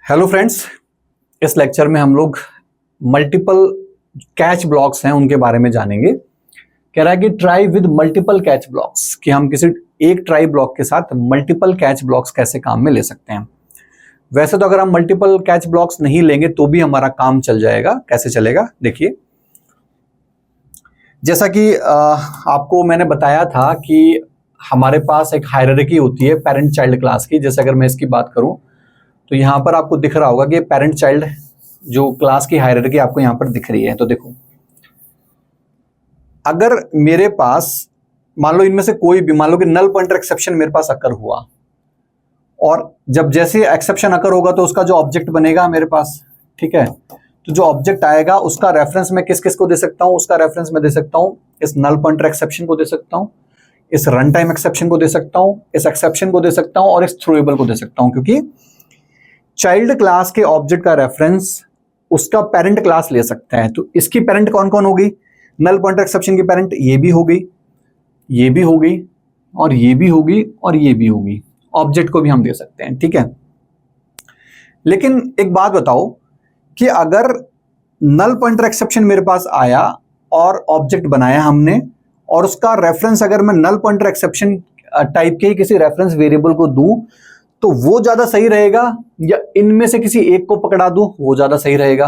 Hello friends, इस lecture में हम लोग मल्टीपल कैच ब्लॉक्स हैं उनके बारे में जानेंगे। कह रहा है कि try with multiple catch blocks, कि हम किसी एक ट्राई ब्लॉक के साथ मल्टीपल कैच ब्लॉक्स कैसे काम में ले सकते हैं। वैसे तो अगर हम मल्टीपल कैच ब्लॉक्स नहीं लेंगे तो भी हमारा काम चल जाएगा। कैसे चलेगा देखिए, जैसा कि आपको मैंने बताया था कि हमारे पास एक हायरार्की होती है पेरेंट चाइल्ड क्लास की। जैसे अगर मैं इसकी बात करूं तो यहाँ पर आपको दिख रहा होगा कि पेरेंट चाइल्ड जो क्लास की हायरार्की आपको यहाँ पर दिख रही है। तो देखो, अगर मेरे पास मान लो इनमें से कोई भी, मान लो कि नल पॉइंटर एक्सेप्शन मेरे पास अकर हुआ, और जब जैसे एक्सेप्शन अकर होगा तो उसका जो ऑब्जेक्ट बनेगा मेरे पास, ठीक है, तो जो ऑब्जेक्ट आएगा उसका रेफरेंस मैं किस किस को दे सकता हूं। उसका रेफरेंस मैं दे सकता हूं इस नल पॉइंटर एक्सेप्शन को दे सकता हूं, इस रन टाइम एक्सेप्शन को दे सकता हूं, इस एक्सेप्शन को दे सकता हूं और इस थ्रोएबल को दे सकता हूं। क्योंकि चाइल्ड क्लास के ऑब्जेक्ट का रेफरेंस उसका पेरेंट क्लास ले सकता है। तो इसकी पेरेंट कौन कौन होगी? नल पॉइंटर एक्सेप्शन की पेरेंट ये भी होगी, ये भी होगी, और ये भी होगी, और ये भी होगी। ऑब्जेक्ट को भी हम दे सकते हैं, ठीक है। लेकिन एक बात बताओ कि अगर नल पॉइंटर एक्सेप्शन मेरे पास आया और ऑब्जेक्ट बनाया हमने, और उसका रेफरेंस अगर मैं नल पॉइंटर एक्सेप्शन टाइप के किसी रेफरेंस वेरिएबल को दूं तो वो ज्यादा सही रहेगा, या इनमें से किसी एक को पकड़ा दूं वो ज्यादा सही रहेगा?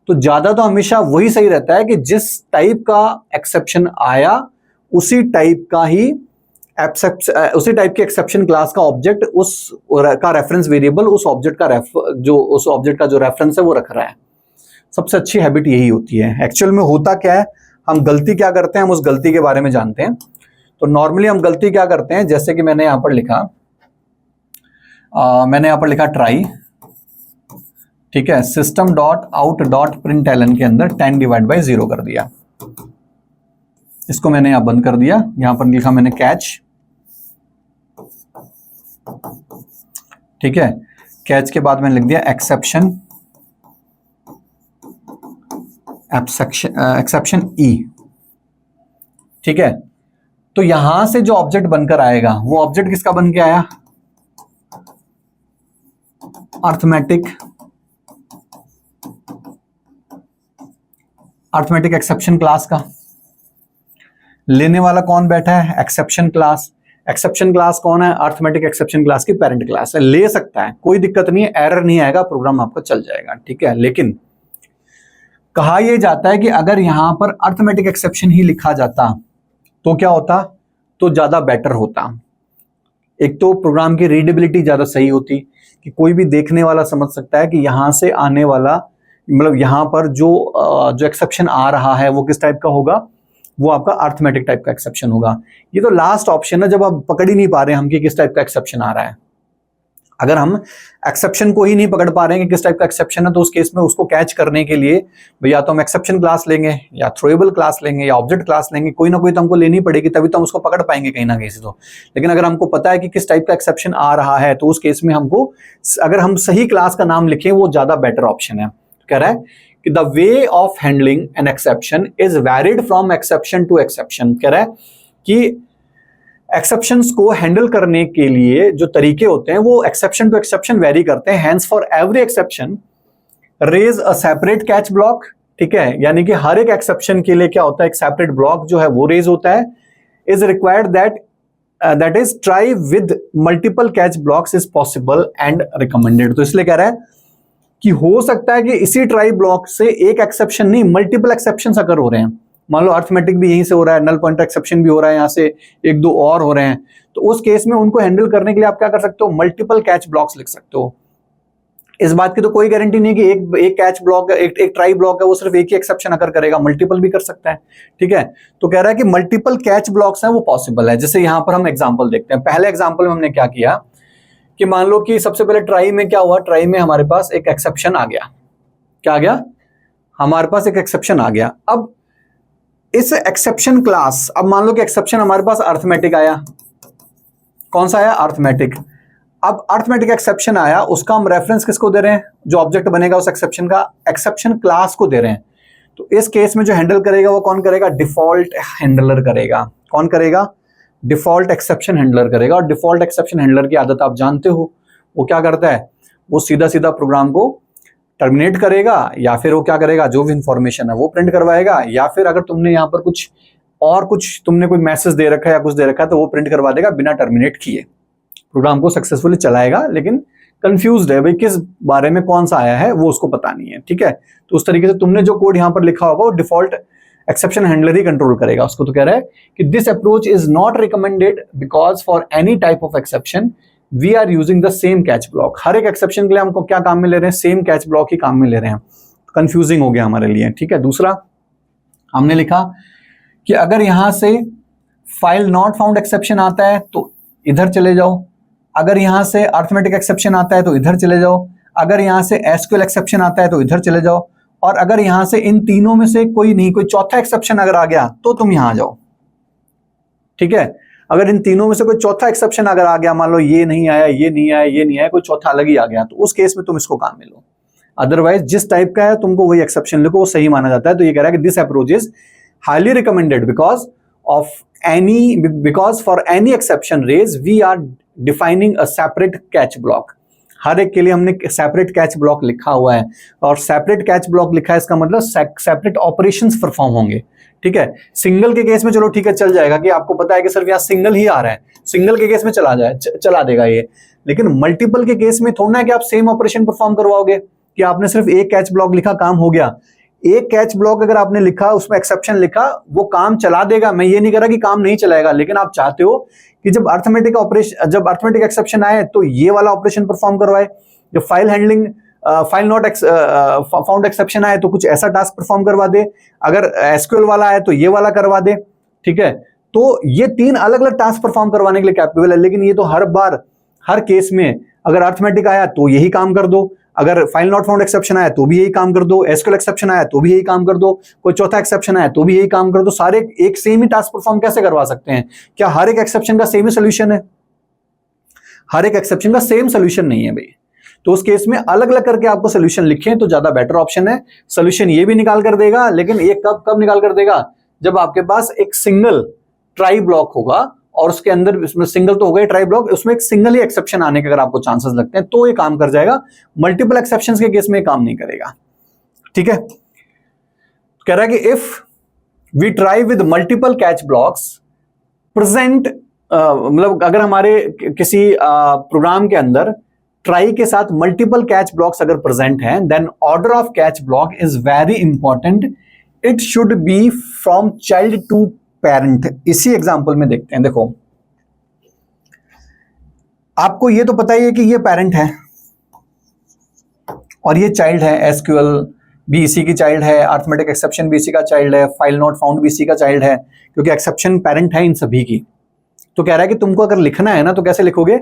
तो ज्यादा तो हमेशा वही सही रहता है कि जिस टाइप का एक्सेप्शन आया उसी टाइप के एक्सेप्शन क्लास का ऑब्जेक्ट, उस का रेफरेंस वेरिएबल उस ऑब्जेक्ट का जो रेफरेंस है वो रख रहा है। सबसे अच्छी हैबिट यही होती है। एक्चुअल में होता क्या है, हम गलती क्या करते हैं, हम उस गलती के बारे में जानते हैं। तो नॉर्मली हम गलती क्या करते हैं, जैसे कि मैंने यहां पर लिखा ट्राई, ठीक है, system dot out dot println के अंदर 10/0 कर दिया। इसको मैंने यहां बंद कर दिया। यहां पर लिखा मैंने कैच, ठीक है। कैच के बाद मैंने लिख दिया एक्सेप्शन ई, ठीक है। तो यहां से जो ऑब्जेक्ट बनकर आएगा वो ऑब्जेक्ट किसका बन के आया? अर्थमेटिक एक्सेप्शन क्लास का। लेने वाला कौन बैठा है? Exception class. एक्सेप्शन क्लास कौन है? अर्थमेटिक एक्सेप्शन क्लास की पेरेंट क्लास है। ले सकता है, कोई दिक्कत नहीं है, एरर नहीं आएगा, प्रोग्राम आपका चल जाएगा, ठीक है। लेकिन कहा यह जाता है कि अगर यहां पर अर्थमेटिक एक्सेप्शन ही लिखा जाता तो क्या होता? तो ज्यादा बेटर होता। एक तो प्रोग्राम की रीडेबिलिटी ज्यादा सही होती, कि कोई भी देखने वाला समझ सकता है कि यहां से आने वाला, मतलब यहां पर जो एक्सेप्शन आ रहा है वो किस टाइप का होगा, वो आपका अर्थमेटिक टाइप का एक्सेप्शन होगा। ये तो लास्ट ऑप्शन है, जब आप पकड़ ही नहीं पा रहे हम कि किस टाइप का एक्सेप्शन आ रहा है। अगर हम एक्सेप्शन को ही नहीं पकड़ पा रहे हैं कि किस टाइप का एक्सेप्शन है, तो उस केस में उसको कैच करने के लिए या तो हम एक्सेप्शन क्लास लेंगे, या थ्रोएबल क्लास लेंगे, या ऑब्जेक्ट क्लास लेंगे। कोई ना कोई तो हमको लेनी पड़ेगी, तभी तो हम उसको पकड़ पाएंगे कहीं ना कहीं से। तो लेकिन अगर हमको पता है कि किस टाइप का एक्सेप्शन आ रहा है, तो उस केस में हमको, अगर हम सही क्लास का नाम लिखें, वो ज्यादा बेटर ऑप्शन है। कह रहा है कि the way of handling an exception is varied from exception to exception. कह रहा है कि एक्सेप्शंस को हैंडल करने के लिए जो तरीके होते हैं वो एक्सेप्शन टू एक्सेप्शन वेरी करते हैं। Hence for every exception raise a separate catch block, ठीक है। यानी कि हर एक एक्सेप्शन के लिए क्या होता है, एक सेपरेट ब्लॉक जो है वो रेज होता है। Is required that is try with multiple catch blocks is possible and recommended. तो इसलिए कह रहा है कि हो सकता है कि इसी ट्राई ब्लॉक से एक एक्सेप्शन नहीं, मल्टीपल एक्सेप्शन अगर हो रहे हैं। मान लो अर्थमेटिक भी यहीं से हो रहा है, नल पॉइंटर एक्सेप्शन भी हो रहा है, यहां से एक दो और हो रहे हैं, तो उस केस में उनको हैंडल करने के लिए आप क्या कर सकते हो, मल्टीपल कैच ब्लॉक्स लिख सकते हो। इस बात की तो कोई गारंटी नहीं कि एक कैच ब्लॉक, एक ट्राई ब्लॉक है वो सिर्फ एक ही एक्सेप्शन अगर करेगा, मल्टीपल भी कर सकता है, ठीक है। तो कह रहा है कि मल्टीपल कैच ब्लॉक्स हैं वो पॉसिबल है। जैसे यहां पर हम एग्जाम्पल देखते हैं। पहले एग्जाम्पल में हमने क्या किया कि मान लो कि सबसे पहले ट्राई में क्या हुआ, ट्राई में हमारे पास एक एक्सेप्शन आ गया। क्या आ गया? हमारे पास एक एक्सेप्शन आ गया। अब इस एक्सेप्शन क्लास, अब मान लो कि एक्सेप्शन हमारे पास अर्थमेटिक आया। कौन सा आया? अर्थमेटिक। अब अर्थमेटिक एक्सेप्शन आया, उसका हम रेफरेंस किसको दे रहे हैं? जो ऑब्जेक्ट बनेगा उस एक्सेप्शन का, एक्सेप्शन क्लास को दे रहे हैं। तो इस केस में जो हैंडल करेगा वो कौन करेगा? डिफॉल्ट हैंडलर करेगा। कौन करेगा? डिफॉल्ट एक्सेप्शन हैंडलर करेगा। और डिफॉल्ट एक्सेप्शन हैंडलर की आदत आप जानते हो, वो क्या करता है, वो सीधा सीधा प्रोग्राम को टर्मिनेट करेगा, या फिर वो क्या करेगा, जो भी इंफॉर्मेशन है वो प्रिंट करवाएगा, या फिर अगर तुमने यहाँ पर कुछ तुमने कोई मैसेज दे रखा है या कुछ दे रखा है तो वो प्रिंट करवा देगा बिना टर्मिनेट किए। प्रोग्राम को सक्सेसफुली चलाएगा, लेकिन कंफ्यूज्ड है भाई किस बारे में कौन सा आया है वो उसको पता नहीं है। ठीक है, तो उस तरीके से तुमने जो कोड यहाँ पर लिखा होगा वो डिफॉल्ट एक्सेप्शन हैंडलर ही कंट्रोल करेगा उसको। तो कह रहा है कि this approach is not recommended because for any type of exception we are using the same catch block. हर एक एक्सेप्शन के लिए हमको क्या काम में ले रहे हैं, सेम कैच ब्लॉक ही काम में ले रहे हैं। कंफ्यूजिंग हो गया हमारे लिए। ठीक है, दूसरा हमने लिखा कि अगर यहां से फाइल नॉट फाउंड एक्सेप्शन आता है तो इधर चले जाओ, अगर यहां से अरिथमेटिक एक्सेप्शन आता है तो इधर चले जाओ, अगर यहां से एसक्यूएल एक्सेप्शन आता है तो इधर चले जाओ, और अगर यहां से इन तीनों में से कोई चौथा एक्सेप्शन अगर आ गया तो तुम यहां जाओ। ठीक है, अगर इन तीनों में से कोई चौथा एक्सेप्शन अगर आ गया, मान लो ये नहीं आया, ये नहीं आया, ये नहीं आया, कोई चौथा अलग ही आ गया, तो उस केस में तुम इसको काम में लो। अदरवाइज जिस टाइप का है तुमको वही एक्सेप्शन लिखो, वो सही माना जाता है। तो ये कह रहा है कि this approach is highly recommended because for any exception raise we are defining a separate catch block. हर एक के लिए हमने सेपरेट कैच ब्लॉक लिखा हुआ है, और सेपरेट कैच ब्लॉक लिखा है इसका मतलब सेपरेट ऑपरेशंस परफॉर्म होंगे। ठीक है, सिंगल के केस में चलो ठीक है चल जाएगा कि आपको पता है कि सिर्फ यहाँ सिंगल ही आ रहा है, सिंगल के केस में चला देगा ये, लेकिन मल्टीपल के केस में थोड़ा है कि आप सेम ऑपरेशन परफॉर्म करवाओगे कि आपने सिर्फ एक कैच ब्लॉक लिखा काम हो गया। एक कैच ब्लॉक अगर आपने लिखा उसमें एक्सेप्शन लिखा वो काम चला देगा, मैं ये नहीं कह रहा कि काम नहीं चलाएगा, लेकिन आप चाहते हो कि जब अरिथमेटिक एक्सेप्शन आए तो ये वाला ऑपरेशन परफॉर्म करवाए, जब फाइल नॉट फाउंड एक्सेप्शन आए तो कुछ ऐसा टास्क परफॉर्म करवा दे, अगर एसक्यूएल वाला आए तो ये वाला करवा दे। ठीक है, तो ये तीन अलग अलग टास्क परफॉर्म करवाने के लिए कैपेबल है, लेकिन ये तो हर बार हर केस में अगर अरिथमेटिक आया तो यही काम कर दो, अगर फाइल नॉट फाउंड एक्सेप्शन आया तो भी यही काम कर दो, एसक्यूएल एक्सेप्शन आया तो भी यही काम कर दो, कोई चौथा एक्सेप्शन आया तो भी यही काम कर दो। सारे एक सेम ही टास्क परफॉर्म कैसे करवा सकते हैं? क्या हर एक एक्सेप्शन का सेम ही सोल्यूशन है? हर एक एक्सेप्शन का सेम सोल्यूशन नहीं है भाई। तो उस केस में अलग अलग करके आपको सोल्यूशन लिखें तो ज्यादा बेटर ऑप्शन है। सोल्यूशन ये भी निकाल कर देगा, लेकिन ये कब निकाल कर देगा? जब आपके पास एक सिंगल ट्राई ब्लॉक होगा और उसके अंदर, इसमें सिंगल तो होगा ही ट्राई ब्लॉक, उसमें एक सिंगल ही एक्सेप्शन आने के अगर आपको चांसेस लगते हैं तो ये काम कर जाएगा। मल्टीपल एक्सेप्शंस के केस में काम नहीं करेगा। ठीक है, कह रहा है कि if we try with multiple catch blocks present, मतलब अगर हमारे किसी प्रोग्राम के अंदर ट्राई के साथ मल्टीपल कैच ब्लॉक्स अगर प्रेजेंट हैं, then order of catch block is very important. It should be from child to parent. इसी एग्जांपल में देखते हैं। देखो, आपको ये तो पता ही है कि ये पेरेंट है और ये चाइल्ड है। एसक्यूएल भी इसी की चाइल्ड है, अरिथमेटिक एक्सेप्शन भी इसी का चाइल्ड है, फाइल नॉट फाउंड भी इसी का चाइल्ड है, क्योंकि एक्सेप्शन पेरेंट है इन सभी की। तो कह रहा है कि तुमको अगर लिखना है ना तो कैसे लिखोगे?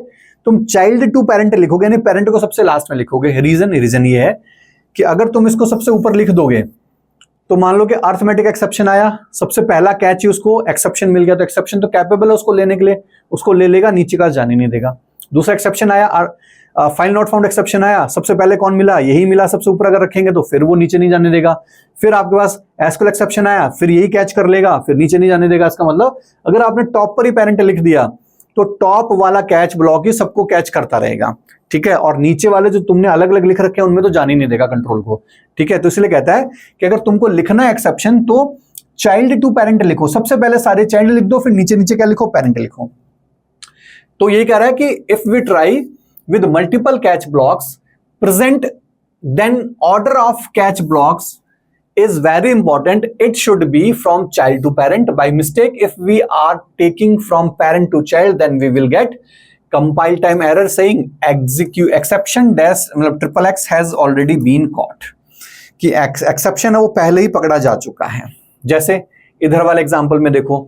तुम चाइल्ड टू पेरेंट लिखोगे, यानी पेरेंट को सबसे लास्ट में लिखोगे। रीजन ये है कि अगर तुम इसको सबसे ऊपर लिख दोगे तो मान लो कि अरिथमेटिक एक्सेप्शन आया, सबसे पहला कैच ही उसको एक्सेप्शन मिल गया, तो एक्सेप्शन तो कैपेबल है उसको लेने के लिए, उसको ले लेगा, नीचे का जाने नहीं देगा। दूसरा एक्सेप्शन आया, फाइल नॉट फाउंड एक्सेप्शन आया, सबसे पहले कौन मिला? यही मिला, सबसे ऊपर अगर रखेंगे तो फिर वो नीचे नहीं जाने देगा। फिर आपके पास एसक्यूएल एक्सेप्शन आया, फिर यही कैच कर लेगा, फिर नीचे नहीं जाने देगा। इसका मतलब अगर आपने टॉप पर ही पेरेंट लिख दिया तो टॉप वाला कैच ब्लॉक ही सबको कैच करता रहेगा। ठीक है, और नीचे वाले जो तुमने अलग अलग लिख रखे हैं उनमें तो जान ही नहीं देगा कंट्रोल को। ठीक है, तो इसलिए कहता है कि अगर तुमको लिखना है एक्सेप्शन तो चाइल्ड टू पेरेंट लिखो, सबसे पहले सारे चाइल्ड लिख दो, फिर नीचे नीचे क्या लिखो? पेरेंट लिखो। तो ये कह रहा है कि if we try with multiple catch blocks present, then order of catch blocks is very important. It should be from child to parent. By mistake, if we are taking from parent to child, then we will get compile time error saying exception dash मतलब triple x has already been caught, कि exception है वो पहले ही पकड़ा जा चुका है। जैसे इधर वाले एग्जाम्पल में देखो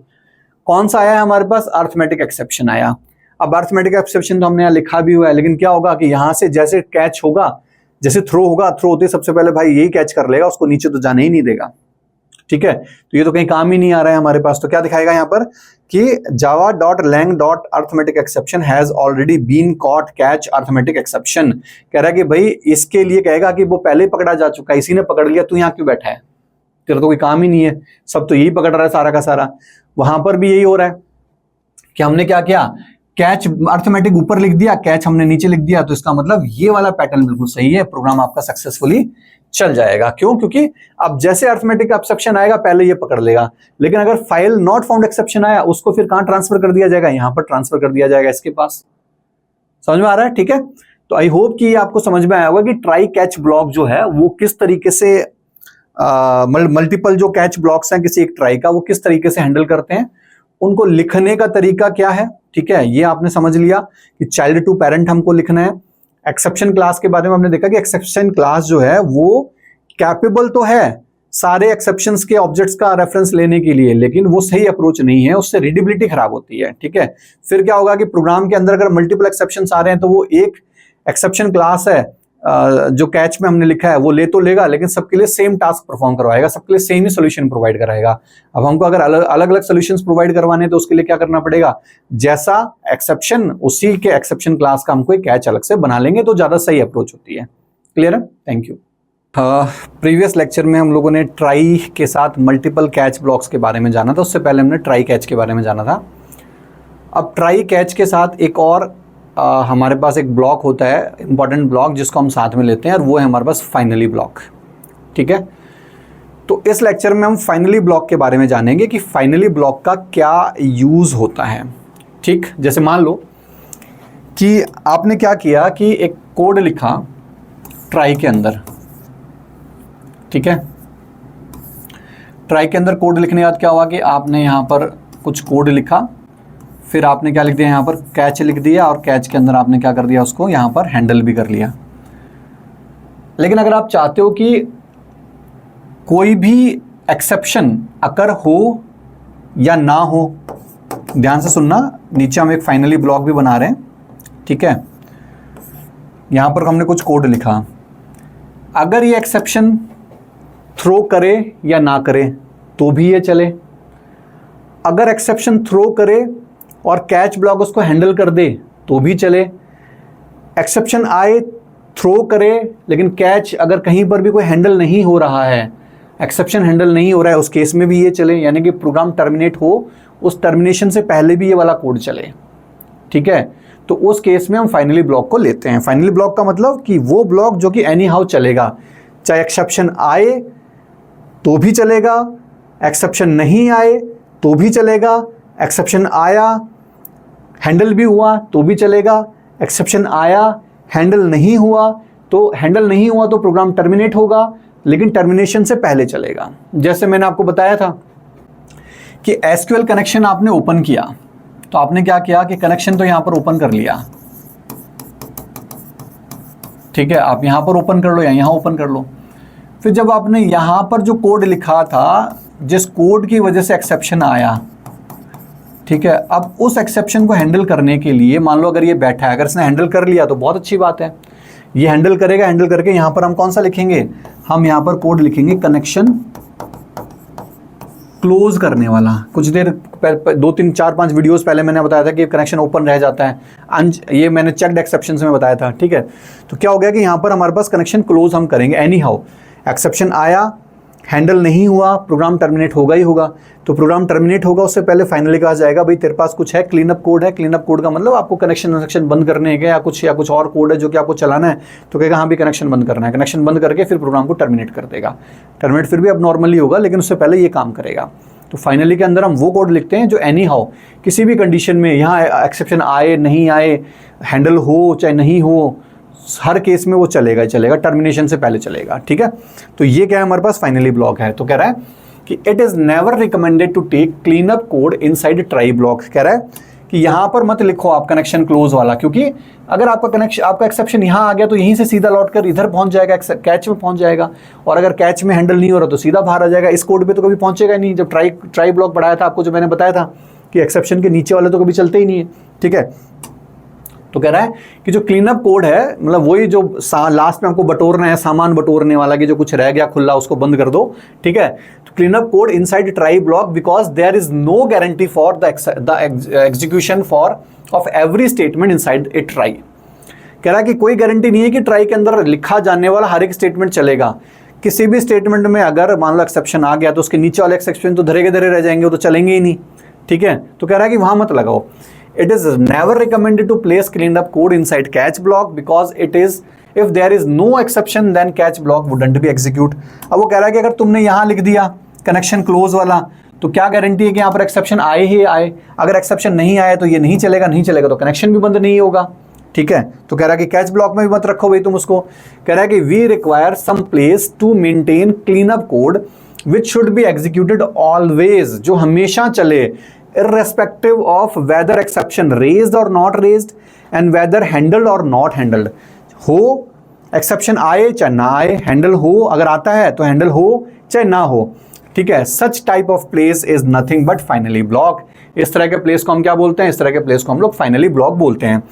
कौन सा आया है हमारे पास? अरिथमेटिक एक्सेप्शन आया। अब अरिथमेटिक एक्सेप्शन तो हमने यहाँ लिखा भी हुआ है, लेकिन क्या होगा कि यहां से जैसे कैच होगा, जैसे थ्रो होगा, थ्रो होते सबसे पहले भाई यही कैच कर लेगा, उसको नीचे तो जाने ही नहीं देगा। ठीक है, तो ये तो कहीं काम ही नहीं आ रहा है हमारे पास। तो क्या दिखाएगा यहाँ पर कि java.lang.arithmetic exception has already been caught catch arithmetic exception। कह रहा है कि भाई इसके लिए कहेगा कि वो पहले ही पकड़ा जा चुका है, इसी ने पकड़ लिया, तू यहाँ क्यों बैठा है? तेरा तो कोई काम ही नहीं है, सब तो यही पकड़ रहा है सारा का सारा। वहां पर भी यही हो रहा है कि हमने क्या किया, कैच अर्थमेटिक ऊपर लिख दिया, कैच हमने नीचे लिख दिया, तो इसका मतलब ये वाला पैटर्न बिल्कुल सही है, प्रोग्राम आपका सक्सेसफुली चल जाएगा। क्यों? क्योंकि अब जैसे अर्थमेटिक का एक्सेप्शन आएगा पहले ये पकड़ लेगा, लेकिन अगर फाइल नॉट फाउंड एक्सेप्शन आया उसको फिर कहां ट्रांसफर कर दिया जाएगा, यहां पर ट्रांसफर कर दिया जाएगा इसके पास। समझ में आ रहा है? ठीक है, तो आई होप कि ये आपको समझ में आया होगा कि ट्राई कैच ब्लॉक जो है वो किस तरीके से मल्टीपल जो कैच ब्लॉक्स हैं किसी एक ट्राई का, वो किस तरीके से हैंडल करते हैं, उनको लिखने का तरीका क्या है। ठीक है, ये आपने समझ लिया कि चाइल्ड टू पेरेंट हमको लिखना है। एक्सेप्शन क्लास के बारे में हमने देखा कि एक्सेप्शन क्लास जो है वो कैपेबल तो है सारे एक्सेप्शंस के ऑब्जेक्ट्स का रेफरेंस लेने के लिए, लेकिन वो सही अप्रोच नहीं है, उससे रीडेबिलिटी खराब होती है। ठीक है, फिर क्या होगा कि प्रोग्राम के अंदर अगर मल्टीपल एक्सेप्शंस आ रहे हैं तो वो एक एक्सेप्शन क्लास है जो कैच में हमने लिखा है वो ले तो लेगा, लेकिन सबके लिए सेम टास्क परफॉर्म करवाएगा, सबके लिए सेम ही सोल्यूशन प्रोवाइड कराएगा। अब हमको अगर अलग अलग सॉल्यूशंस प्रोवाइड करवाने तो उसके लिए क्या करना पड़ेगा, जैसा एक्सेप्शन उसी के एक्सेप्शन क्लास का हमको एक कैच अलग से बना लेंगे तो ज्यादा सही अप्रोच होती है। क्लियर है? Thank you. प्रीवियस लेक्चर में हम लोगों ने ट्राई के साथ मल्टीपल कैच ब्लॉक्स के बारे में जाना था, उससे पहले हमने ट्राई कैच के बारे में जाना था। अब ट्राई कैच के साथ एक और हमारे पास एक ब्लॉक होता है, इंपॉर्टेंट ब्लॉक, जिसको हम साथ में लेते हैं, और वो है हमारे पास फाइनली ब्लॉक। ठीक है, तो इस लेक्चर में हम फाइनली ब्लॉक के बारे में जानेंगे कि फाइनली ब्लॉक का क्या यूज होता है। ठीक, जैसे मान लो कि आपने क्या किया कि एक कोड लिखा ट्राई के अंदर। ठीक है, ट्राई के अंदर कोड लिखने के बाद क्या हुआ कि आपने यहां पर कुछ कोड लिखा, फिर आपने क्या लिख दिया, यहाँ पर कैच लिख दिया, और कैच के अंदर आपने क्या कर दिया, उसको यहाँ पर हैंडल भी कर लिया। लेकिन अगर आप चाहते हो कि कोई भी एक्सेप्शन अगर हो या ना हो, ध्यान से सुनना, नीचे हम एक फाइनली ब्लॉक भी बना रहे हैं। ठीक है, यहाँ पर हमने कुछ कोड लिखा, अगर ये एक्सेप्शन थ्रो करे या ना करे तो भी ये चले, अगर एक्सेप्शन थ्रो करे और कैच ब्लॉक उसको हैंडल कर दे तो भी चले, एक्सेप्शन आए थ्रो करे लेकिन कैच अगर कहीं पर भी कोई हैंडल नहीं हो रहा है, एक्सेप्शन हैंडल नहीं हो रहा है, उस केस में भी ये चले, यानी कि प्रोग्राम टर्मिनेट हो, उस टर्मिनेशन से पहले भी ये वाला कोड चले। ठीक है, तो उस केस में हम फाइनली ब्लॉक को लेते हैं। फाइनली ब्लॉक का मतलब कि वो ब्लॉक जो कि एनी हाउ चलेगा, चाहे एक्सेप्शन आए तो भी चलेगा, एक्सेप्शन नहीं आए तो भी चलेगा, एक्सेप्शन आया हैंडल भी हुआ तो भी चलेगा, एक्सेप्शन आया हैंडल नहीं हुआ तो प्रोग्राम टर्मिनेट होगा, लेकिन टर्मिनेशन से पहले चलेगा। जैसे मैंने आपको बताया था कि एसक्यूएल कनेक्शन आपने ओपन किया, तो आपने क्या किया कि कनेक्शन तो यहां पर ओपन कर लिया। ठीक है, आप यहां पर ओपन कर लो या यहां ओपन कर लो, फिर जब आपने यहां पर जो कोड लिखा था, जिस कोड की वजह से एक्सेप्शन आया, ठीक है, अब उस एक्सेप्शन को हैंडल करने के लिए मान लो अगर ये बैठा है, अगर इसने हैंडल कर लिया तो बहुत अच्छी बात है, ये हैंडल करेगा। हैंडल करके यहां पर हम कौन सा लिखेंगे, हम यहां पर कोड लिखेंगे कनेक्शन क्लोज करने वाला। कुछ देर 2 3 4 5 वीडियोस पहले मैंने बताया था कि कनेक्शन ओपन रह जाता है, ये मैंने चेक्ड एक्सेप्शंस में बताया था। ठीक है, तो क्या हो गया कि यहां पर हमारे पास कनेक्शन क्लोज हम करेंगे, एनी हाउ एक्सेप्शन आया हैंडल नहीं हुआ, प्रोग्राम टर्मिनेट होगा ही होगा। तो प्रोग्राम टर्मिनेट होगा उससे पहले फाइनली कहा जाएगा भाई तेरे पास कुछ है, क्लीन अप कोड है। क्लीन अप कोड का मतलब आपको कनेक्शन बंद करने के या कुछ और कोड है जो कि आपको चलाना है, तो कहेगा हाँ भी कनेक्शन बंद करना है। कनेक्शन बंद करके फिर प्रोग्राम को टर्मिनेट कर देगा। टर्मिनेट फिर भी अब नॉर्मली होगा, लेकिन उससे पहले ये काम करेगा। तो फाइनली के अंदर हम वो कोड लिखते हैं जो एनी हाउ किसी भी कंडीशन में, यहाँ एक्सेप्शन आए नहीं आए, हैंडल हो चाहे नहीं हो, हर केस में वो चलेगा ही चलेगा, टर्मिनेशन से पहले चलेगा। ठीक है, तो ये क्या है हमारे पास फाइनली ब्लॉक है। तो कह रहा है कि it is never recommended to take clean up code inside try block. कह रहा है कि यहां पर मत लिखो आप कनेक्शन क्लोज वाला, क्योंकि अगर आपका एक्सेप्शन यहां आ गया तो यहीं से सीधा लौट कर इधर पहुंच जाएगा, कैच में पहुंच जाएगा, और अगर कैच में हैंडल नहीं हो रहा तो सीधा बाहर आ जाएगा। इस कोड पे तो कभी पहुंचेगा नहीं। जब ट्राई ब्लॉक बढ़ाया था आपको, जो मैंने बताया था कि एक्सेप्शन के नीचे वाले तो कभी चलते ही नहीं है। ठीक है, तो कह रहा है कि जो क्लीन अप कोड है, मतलब वही जो लास्ट में हमको बटोरना है, सामान बटोरने वाला, कि जो कुछ रह गया खुला उसको बंद कर दो। ठीक है, तो clean up code inside try block because there is no guarantee for the execution of every statement inside a try. कह रहा है कि कोई गारंटी नहीं है कि ट्राई के अंदर लिखा जाने वाला हर एक स्टेटमेंट चलेगा। किसी भी स्टेटमेंट में अगर मान लो एक्सेप्शन आ गया तो उसके नीचे वाले एक्सेप्शन तो धरे के धरे रह जाएंगे, वो तो चलेंगे ही नहीं। ठीक है, तो कह रहा है कि वहां मत लगाओ। It is never recommended to place cleaned up code inside catch block because it is, if there is no exception then catch block wouldn't be execute. अब वो कह रहा है कि अगर तुमने यहाँ लिख दिया कनेक्शन क्लोज वाला तो क्या गारंटी है कि यहाँ पर एक्सेप्शन आए ही आए, अगर एक्सेप्शन नहीं आए तो ये नहीं चलेगा, नहीं चलेगा तो कनेक्शन भी बंद नहीं होगा, ठीक है। तो कह रहा है कि कैच ब्लॉक में भी मत रखो भाई तुम उसको। कह रहा है कि we require some place to maintain clean up code which should be executed always, जो हमेशा चले irrespective of whether exception raised or not raised and whether handled or not handled, हो एक्सेप्शन आए चाहे ना आए, हैंडल हो अगर आता है तो हैंडल हो चाहे ना हो, ठीक है। Such type of place is nothing but finally block, इस तरह के प्लेस को हम क्या बोलते हैं, इस तरह के प्लेस को हम लोग फाइनली ब्लॉक बोलते हैं।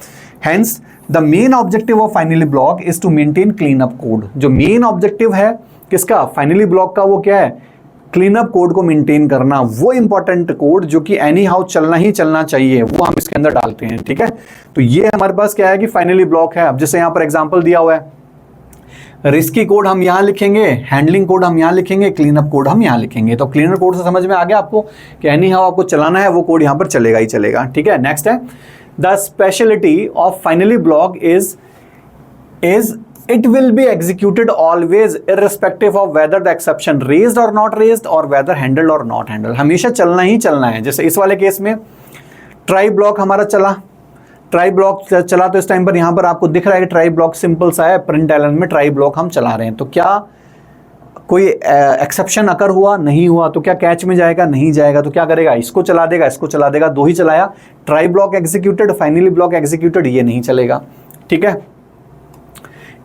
Hence the main objective of finally block is to maintain clean up code, जो मेन ऑब्जेक्टिव है किसका, फाइनली ब्लॉक का, वो क्या है, क्लीन अप कोड को मेंटेन करना, वो इंपॉर्टेंट कोड जो कि एनी हाउ चलना ही चलना चाहिए, वो हम इसके अंदर डालते हैं, ठीक है। तो ये हमारे पास क्या है कि फाइनली ब्लॉक है। अब जैसे यहाँ पर एग्जांपल दिया हुआ है, रिस्की कोड हम यहाँ लिखेंगे, हैंडलिंग कोड हम यहाँ लिखेंगे, क्लीन अप कोड हम यहाँ लिखेंगे। तो क्लीनर कोड से समझ में आ गया आपको कि एनी हाउ आपको चलाना है, वो कोड यहाँ पर चलेगा ही चलेगा, ठीक है। नेक्स्ट है the speciality of finally block is it will be executed always irrespective of whether the exception raised or not raised or whether handled or not handled, हमेशा चलना ही चलना है। जैसे इस वाले केस में ट्राई ब्लॉक हमारा चला, ट्राई ब्लॉक चला तो इस टाइम पर यहाँ पर आपको दिख रहा है कि ट्राई ब्लॉक सिंपल सा है, प्रिंट एलन में ट्राई ब्लॉक हम चला रहे हैं। तो क्या कोई एक्सेप्शन अकर हुआ, नहीं हुआ, तो क्या कैच में जाएगा, नहीं जाएगा, तो क्या करेगा, इसको चला देगा, इसको चला देगा, दो ही चलाया, try block executed, finally block executed, ये नहीं चलेगा, ठीक है।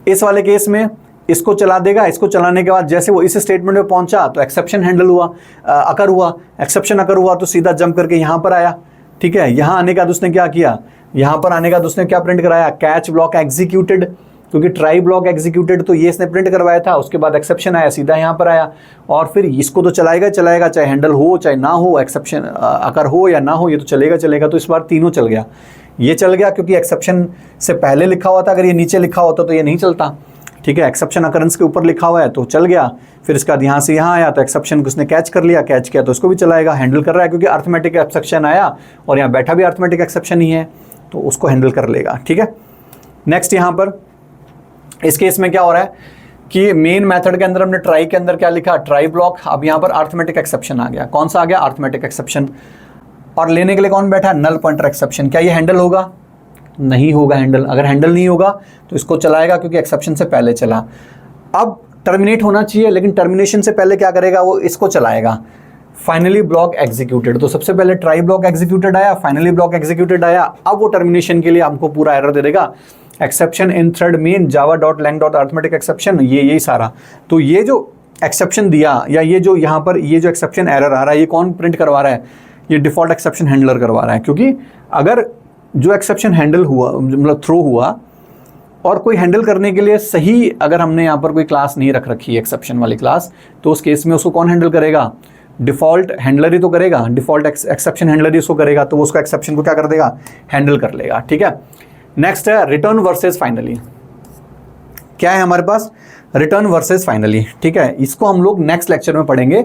इस वाले केस में इसको चला देगा, इसको चलाने के बाद जैसे वो इस स्टेटमेंट में पहुंचा तो एक्सेप्शन हैंडल हुआ, अकर हुआ, एक्सेप्शन अकर हुआ तो सीधा जंप करके यहाँ पर आया, ठीक है। यहाँ आने के बाद उसने क्या किया, यहाँ पर आने के बाद उसने क्या प्रिंट कराया, कैच ब्लॉक एग्जीक्यूटेड, क्योंकि ट्राई ब्लॉक एग्जीक्यूटेड तो ये इसने प्रिंट करवाया था, उसके बाद एक्सेप्शन आया, सीधा यहाँ पर आया, और फिर इसको तो चलाएगा चलाएगा, चाहे हैंडल हो चाहे ना हो, एक्सेप्शन अकर हो या ना हो, ये तो चलेगा चलेगा। तो इस बार तीनों चल गया, ये चल गया क्योंकि एक्सेप्शन से पहले लिखा हुआ था, अगर ये नीचे लिखा होता तो ये नहीं चलता, ठीक है। एक्सेप्शन अकरेंस के ऊपर लिखा हुआ है तो चल गया, फिर इसका यहाँ से यहाँ आया तो एक्सेप्शन को उसने कैच कर लिया, कैच किया तो उसको भी चलाएगा, हैंडल कर रहा है क्योंकि अर्थमेटिक एक्सेप्शन आया और यहाँ बैठा भी अर्थमेटिक एक्सेप्शन ही है तो उसको हैंडल कर लेगा, ठीक है। नेक्स्ट यहाँ पर इस केस में क्या हो रहा है कि मेन मेथड के अंदर हमने ट्राई के अंदर क्या लिखा, ट्राई ब्लॉक, अब यहाँ पर अर्थमेटिक एक्सेप्शन आ गया, कौन सा आ गया, अर्थमेटिक एक्सेप्शन, और लेने के लिए कौन बैठा, नल पॉइंटर एक्सेप्शन। क्या ये हैंडल होगा, नहीं होगा हैंडल, अगर हैंडल नहीं होगा तो इसको चलाएगा क्योंकि एक्सेप्शन से पहले चला। अब टर्मिनेट होना चाहिए लेकिन टर्मिनेशन से पहले क्या करेगा, वो इसको चलाएगा, फाइनली ब्लॉक एग्जीक्यूटेड, तो सबसे पहले ट्राई ब्लॉक एग्जीक्यूटेड आया, फाइनली ब्लॉक एग्जीक्यूटेड आया, अब वो टर्मिनेशन के लिए हमको पूरा एरर दे देगा, exception in thread main Java dot lang dot arithmetic exception, यही सारा। तो ये जो एक्सेप्शन दिया या ये जो यहाँ पर ये जो एक्सेप्शन एरर आ रहा है, ये कौन प्रिंट करवा रहा है, ये डिफॉल्ट एक्सेप्शन हैंडलर करवा रहा है, क्योंकि अगर जो एक्सेप्शन हैंडल हुआ मतलब थ्रो हुआ और कोई हैंडल करने के लिए सही अगर हमने यहाँ पर कोई क्लास नहीं रख रखी है एक्सेप्शन वाली क्लास, तो उस केस में उसको कौन हैंडल करेगा, डिफॉल्ट हैंडलर ही तो करेगा, डिफॉल्ट एक्सेप्शन हैंडलर ही उसको करेगा, तो वो उसका एक्सेप्शन को क्या कर देगा, हैंडल कर लेगा, ठीक है। नेक्स्ट है रिटर्न वर्सेस फाइनली, क्या है हमारे पास, रिटर्न वर्सेस फाइनली, ठीक है। इसको हम लोग नेक्स्ट लेक्चर में पढ़ेंगे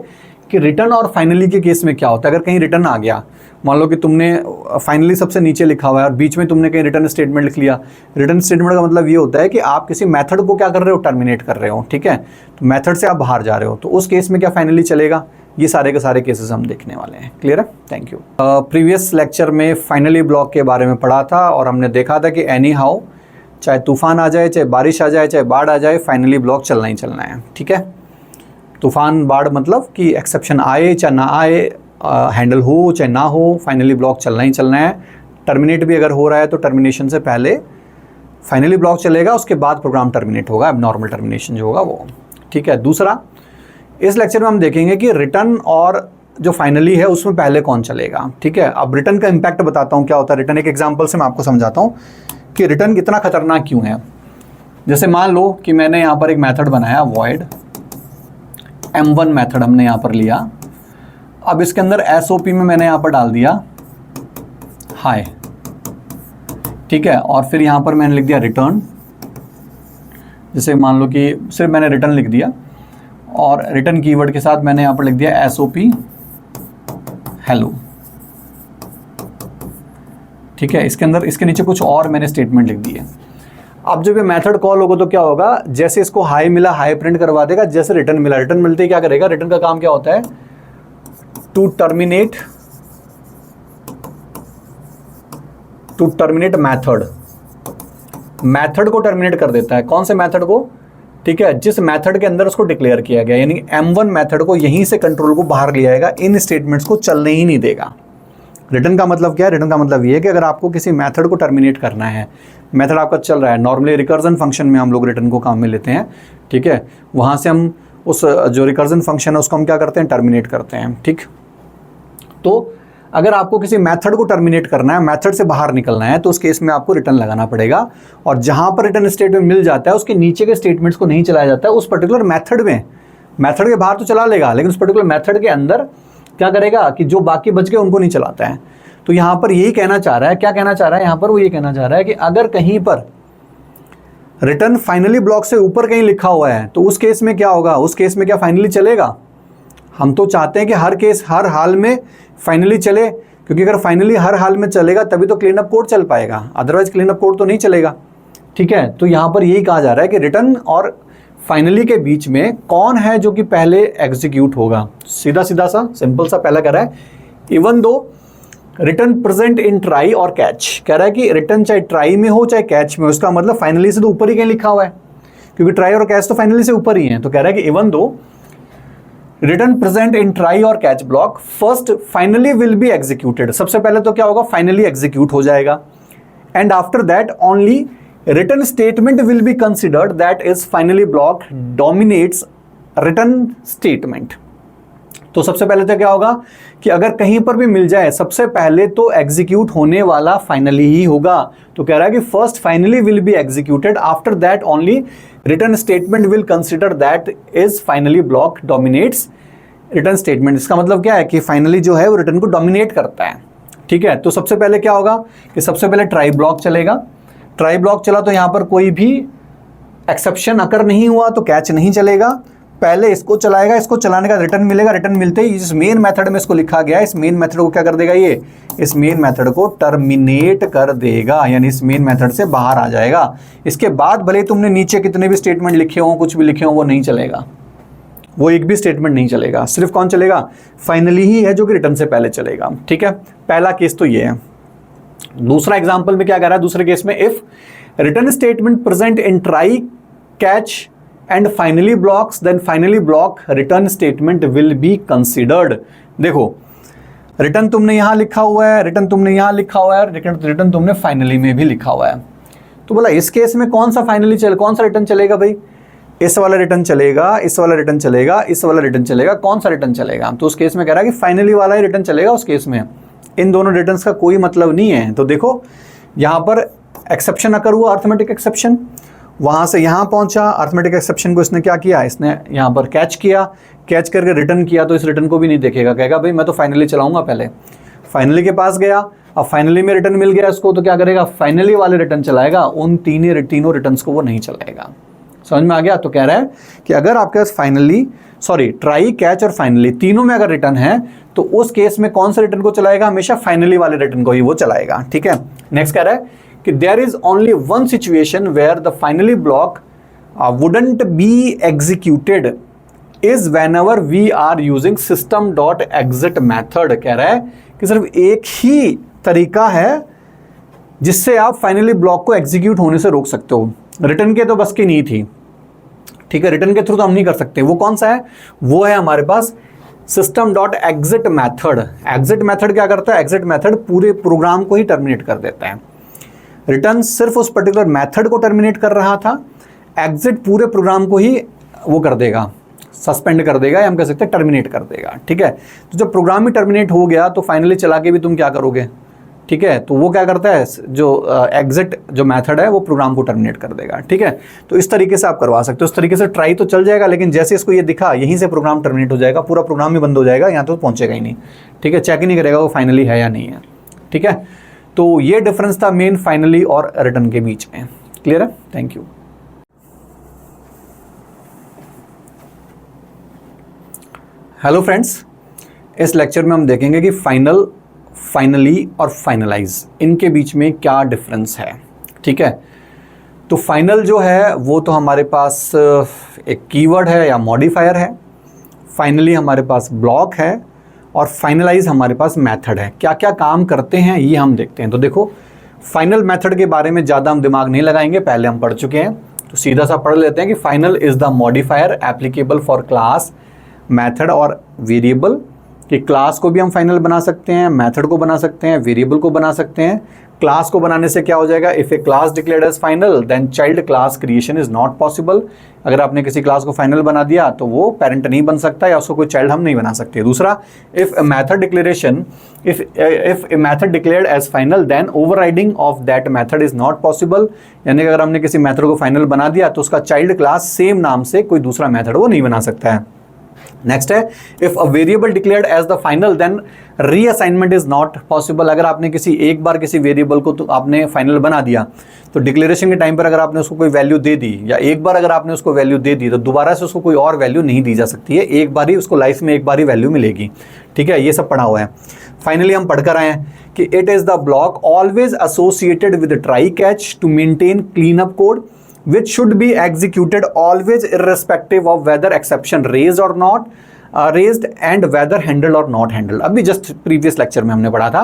कि रिटर्न और फाइनली के केस में क्या होता है। अगर कहीं रिटर्न आ गया, मान लो कि तुमने फाइनली सबसे नीचे लिखा हुआ है और बीच में तुमने कहीं रिटर्न स्टेटमेंट लिख लिया, रिटर्न स्टेटमेंट का मतलब ये होता है कि आप किसी मेथड को क्या कर रहे हो, टर्मिनेट कर रहे हो, ठीक है। तो मेथड से आप बाहर जा रहे हो, तो उस केस में क्या फाइनली चलेगा, ये सारे के सारे केसेस हम देखने वाले हैं, क्लियर है, थैंक यू। प्रीवियस लेक्चर में फाइनली ब्लॉक के बारे में पढ़ा था और हमने देखा था कि एनी हाउ चाहे तूफान आ जाए, चाहे बारिश आ जाए, चाहे बाढ़ आ जाए, फाइनली ब्लॉक चलना ही चलना है, ठीक है। तूफान बाढ़ मतलब कि एक्सेप्शन आए चाहे ना आए, हैंडल हो चाहे ना हो, फाइनली ब्लॉक चलना ही चलना है। टर्मिनेट भी अगर हो रहा है तो टर्मिनेशन से पहले फाइनली ब्लॉक चलेगा, उसके बाद प्रोग्राम टर्मिनेट होगा, अब नॉर्मल टर्मिनेशन जो होगा वो, ठीक है। दूसरा, इस लेक्चर में हम देखेंगे कि रिटर्न और जो फाइनली है उसमें पहले कौन चलेगा, ठीक है। अब रिटर्न का इम्पैक्ट बताता हूँ क्या होता है रिटर्न, एक एग्जाम्पल से मैं आपको समझाता हूँ कि रिटर्न कितना खतरनाक क्यों है। जैसे मान लो कि मैंने यहाँ पर एक मेथड बनाया वॉइड M1 मेथड हमने यहाँ पर लिया, अब इसके अंदर SOP में मैंने यहाँ पर डाल दिया हाय, ठीक है, और फिर यहाँ पर मैंने लिख दिया रिटर्न, जैसे मान लो कि सिर्फ मैंने रिटर्न लिख दिया और रिटर्न कीवर्ड के साथ मैंने यहाँ पर लिख दिया SOP हेलो, ठीक है, इसके अंदर इसके नीचे कुछ और मैंने स्टेटमेंट लिख दी है। अब जब ये मेथड कॉल होगा तो क्या होगा, जैसे इसको हाई मिला हाई प्रिंट करवा देगा, जैसे रिटर्न मिला रिटर्न मिलते ही क्या करेगा, रिटर्न का काम क्या होता है, टू टर्मिनेट मैथड को टर्मिनेट कर देता है। कौन से मैथड को, ठीक है, जिस मेथड के अंदर उसको डिक्लेयर किया गया, यानी M1 मेथड को यहीं से कंट्रोल को बाहर ले आएगा, इन स्टेटमेंट्स को चलने ही नहीं देगा। रिटर्न का मतलब क्या है, रिटर्न का मतलब ये है कि अगर आपको किसी मेथड को टर्मिनेट करना है, मेथड आपका चल रहा है, नॉर्मली रिकर्जन फंक्शन में हम लोग रिटर्न को काम में लेते हैं, ठीक है, वहाँ से हम उस जो रिकर्जन फंक्शन है उसको हम क्या करते हैं, टर्मिनेट करते हैं। ठीक, तो अगर आपको किसी मेथड को टर्मिनेट करना है, मेथड से बाहर निकलना है, तो उस केस में आपको रिटर्न लगाना पड़ेगा, और जहाँ पर रिटर्न स्टेटमेंट मिल जाता है उसके नीचे के स्टेटमेंट्स को नहीं चलाया जाता है उस पर्टिकुलर मेथड में। मेथड के बाहर तो चला लेगा, लेकिन उस पर्टिकुलर मेथड के अंदर क्या करेगा कि जो बाकी बच गए उनको नहीं चलाता है। तो यहाँ पर यही कहना चाह रहा है, क्या कहना चाह रहा है यहाँ पर, वो ये कहना चाह रहा है कि अगर कहीं पर रिटर्न फाइनली ब्लॉक से ऊपर कहीं लिखा हुआ है तो उस केस में क्या होगा, उस केस में क्या फाइनली चलेगा। हम तो चाहते हैं कि हर केस हर हाल में फाइनली चले, क्योंकि अगर फाइनली हर हाल में चलेगा तभी तो क्लीन अप कोड चल पाएगा, अदरवाइज क्लीन अप कोड तो नहीं चलेगा। ठीक है, तो यहाँ पर यही कहा जा रहा है कि रिटर्न और फाइनली के बीच में कौन है जो कि पहले एग्जीक्यूट होगा। सीधा सीधा सा सिंपल सा पहला कह रहा है, even though return present in try और कैच, कह रहा है कि रिटर्न चाहे ट्राई में हो चाहे कैच में हो, उसका मतलब फाइनली से तो ऊपर ही कहीं लिखा हुआ है, क्योंकि ट्राई और कैच तो फाइनली से ऊपर ही है। तो कह रहा है कि even though return present in try और catch block first finally will be executed, सबसे पहले तो क्या होगा, फाइनली एग्जीक्यूट हो जाएगा, and after that only return statement will be considered that is finally block dominates return statement. तो सबसे पहले तो क्या होगा कि अगर कहीं पर भी मिल जाए सबसे पहले तो एग्जीक्यूट होने वाला फाइनली ही होगा। तो कह रहा है कि first finally will be executed, after that only return statement will consider that is finally block dominates return statement. इसका मतलब क्या है कि फाइनली जो है वो रिटर्न को डोमिनेट करता है। ठीक है, तो सबसे पहले क्या होगा कि सबसे पहले ट्राई ब्लॉक चलेगा, ट्राई ब्लॉक चला तो यहां पर कोई भी एक्सेप्शन अकर नहीं हुआ तो कैच नहीं चलेगा, पहले इसको चलाएगा, इसको चलाने का रिटर्न मिलेगा, रिटर्न मिलते ही इस मेन मेथड में इसको लिखा गया है, इस मेन मेथड को क्या कर देगा, ये इस मेन मेथड को टर्मिनेट कर देगा, यानी इस मेन मेथड से बाहर आ जाएगा। इसके बाद भले तुमने नीचे कितने भी स्टेटमेंट लिखे हो, कुछ भी लिखे हो, वो नहीं चलेगा, वो एक भी स्टेटमेंट नहीं चलेगा, सिर्फ कौन चलेगा, फाइनली ही है जो कि रिटर्न से पहले चलेगा। ठीक है, पहला केस तो ये है। दूसरा एग्जांपल में क्या कह रहा है, दूसरे केस में if return statement present in try catch and finally blocks then finally block return statement will be considered. देखो रिटर्न तुमने यहां लिखा हुआ है, रिटर्न तुमने यहां लिखा हुआ है, रिटर्न तुमने फाइनली में भी लिखा हुआ है। तो बोला इस केस में कौन सा फाइनली चले, कौन सा रिटर्न चलेगा भाई, इस वाला रिटर्न चलेगा, इस वाला रिटर्न चलेगा, इस वाला रिटर्न चलेगा, कौन सा रिटर्न चलेगा। तो उस केस में कह रहा है कि फाइनली वाला ही रिटर्न चलेगा उस केस में, इन दोनों रिटर्न्स का कोई मतलब नहीं है। तो देखो यहां पर एक्सेप्शन अकर हुआ, अर्थमेटिक एक्सेप्शन, वहां से यहां पहुंचा, अर्थमेटिक एक्सेप्शन को इसने क्या किया, इसने यहां पर कैच किया, कैच करके रिटर्न किया, तो इस रिटर्न को भी नहीं देखेगा, कहेगा भाई मैं तो फाइनली चलाऊंगा, पहले फाइनली के पास गया, अब फाइनली में रिटर्न मिल गया इसको, तो क्या करेगा, फाइनली वाले रिटर्न चलाएगा, उन तीनों रिटर्न्स को वो नहीं चलाएगा। समझ में आ गया। तो कह रहा है कि अगर आपके पास फाइनली ट्राई कैच और फाइनली तीनों में अगर रिटर्न है तो उस केस में कौन सा रिटर्न को चलाएगा, हमेशा फाइनली वाले रिटर्न को ही वो चलाएगा। ठीक है, नेक्स्ट कह रहा है कि there is only one situation where the finally block wouldn't be executed is whenever we are using system dot exit method. कह रहा है कि सिर्फ एक ही तरीका है जिससे आप फाइनली ब्लॉक को एग्जीक्यूट होने से रोक सकते हो, रिटर्न के तो बस की नहीं थी। ठीक है, रिटर्न के थ्रू तो हम नहीं कर सकते, वो कौन सा है, वो है हमारे पास system dot exit method. Exit method क्या करता है, एग्जिट मैथड पूरे प्रोग्राम को ही टर्मिनेट कर देता है। रिटर्न सिर्फ उस पर्टिकुलर मैथड को टर्मिनेट कर रहा था, एग्जिट पूरे प्रोग्राम को ही वो कर देगा, सस्पेंड कर देगा, या हम कह सकते हैं टर्मिनेट कर देगा। ठीक है, तो जब प्रोग्राम ही टर्मिनेट हो गया तो फाइनली चला के भी तुम क्या करोगे। ठीक है, तो वो क्या करता है, जो एग्जिट जो मेथड है वो प्रोग्राम को टर्मिनेट कर देगा। ठीक है, तो इस तरीके से आप करवा सकते हो। इस तरीके से ट्राई तो चल जाएगा, लेकिन जैसे इसको ये दिखा यहीं से प्रोग्राम टर्मिनेट हो जाएगा, पूरा प्रोग्राम ही बंद हो जाएगा, यहाँ तो पहुंचेगा ही नहीं। ठीक है, चेक ही नहीं करेगा वो फाइनली है या नहीं है। ठीक है, तो ये डिफरेंस था मेन फाइनली और रिटर्न के बीच में। क्लियर है, थैंक यू। हेलो फ्रेंड्स, इस लेक्चर में हम देखेंगे कि फाइनली और फाइनलाइज, इनके बीच में क्या डिफरेंस है? ठीक है, तो फाइनल जो है वो तो हमारे पास एक कीवर्ड है या मॉडिफायर है, फाइनली हमारे पास ब्लॉक है, और फाइनलाइज हमारे पास मेथड है। क्या क्या काम करते हैं ये हम देखते हैं। तो देखो, फाइनल मेथड के बारे में ज़्यादा हम दिमाग नहीं लगाएंगे, पहले हम पढ़ चुके हैं, तो सीधा सा पढ़ लेते हैं कि final is the modifier applicable for class, method और वेरिएबल। कि क्लास को भी हम फाइनल बना सकते हैं, मेथड को बना सकते हैं, वेरिएबल को बना सकते हैं। क्लास को बनाने से क्या हो जाएगा, if a class declared as final then child class creation is not possible. अगर आपने किसी क्लास को फाइनल बना दिया तो वो पेरेंट नहीं बन सकता या उसको कोई चाइल्ड हम नहीं बना सकते। दूसरा, if method declaration if a method declared as final then overriding of that method is not possible. यानी कि अगर हमने किसी मेथड को फाइनल बना दिया तो उसका चाइल्ड क्लास सेम नाम से कोई दूसरा मेथड वो नहीं बना सकता है। नेक्स्ट है, if a variable declared as the final then reassignment is not possible. अगर आपने एक बार किसी वेरिएबल को तो आपने फाइनल बना दिया, तो डिक्लेरेशन के टाइम पर अगर आपने उसको कोई वैल्यू दे दी, या एक बार अगर आपने उसको वैल्यू दे दी, तो दोबारा से उसको कोई और वैल्यू नहीं दी जा सकती है। एक बार ही उसको लाइफ में एक बार ही वैल्यू मिलेगी। ठीक है, ये सब पढ़ा हुआ है। फाइनली हम पढ़कर आए हैं कि it is the block always associated with try catch to maintain clean up code which should be executed always irrespective of whether exception raised or not raised and whether handled or not handled। अभी just previous lecture में हमने पढ़ा था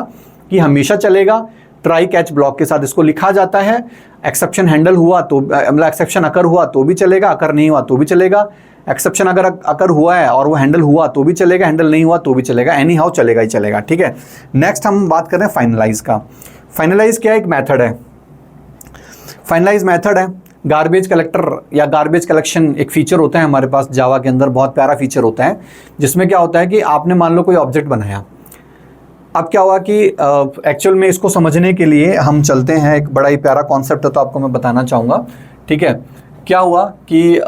कि हमेशा चलेगा, try catch block के साथ इसको लिखा जाता है। एक्सेप्शन हैंडल हुआ तो मतलब एक्सेप्शन अकर हुआ तो भी चलेगा, अकर नहीं हुआ तो भी चलेगा। एक्सेप्शन अगर अकर हुआ है और वो हैंडल हुआ तो भी चलेगा, हैंडल नहीं हुआ तो भी चलेगा, एनी हाउ चलेगा ही चलेगा। ठीक है, नेक्स्ट हम बात कर रहे हैं फाइनलाइज का। फाइनलाइज क्या एक मेथड है, फाइनलाइज मेथड है। गार्बेज कलेक्टर या गार्बेज कलेक्शन एक फीचर होता है हमारे पास जावा के अंदर, बहुत प्यारा फीचर होता है, जिसमें क्या होता है कि आपने मान लो कोई ऑब्जेक्ट बनाया। अब क्या हुआ कि एक्चुअल में इसको समझने के लिए हम चलते हैं, एक बड़ा ही प्यारा कॉन्सेप्ट है तो आपको मैं बताना चाहूँगा। ठीक है, क्या हुआ कि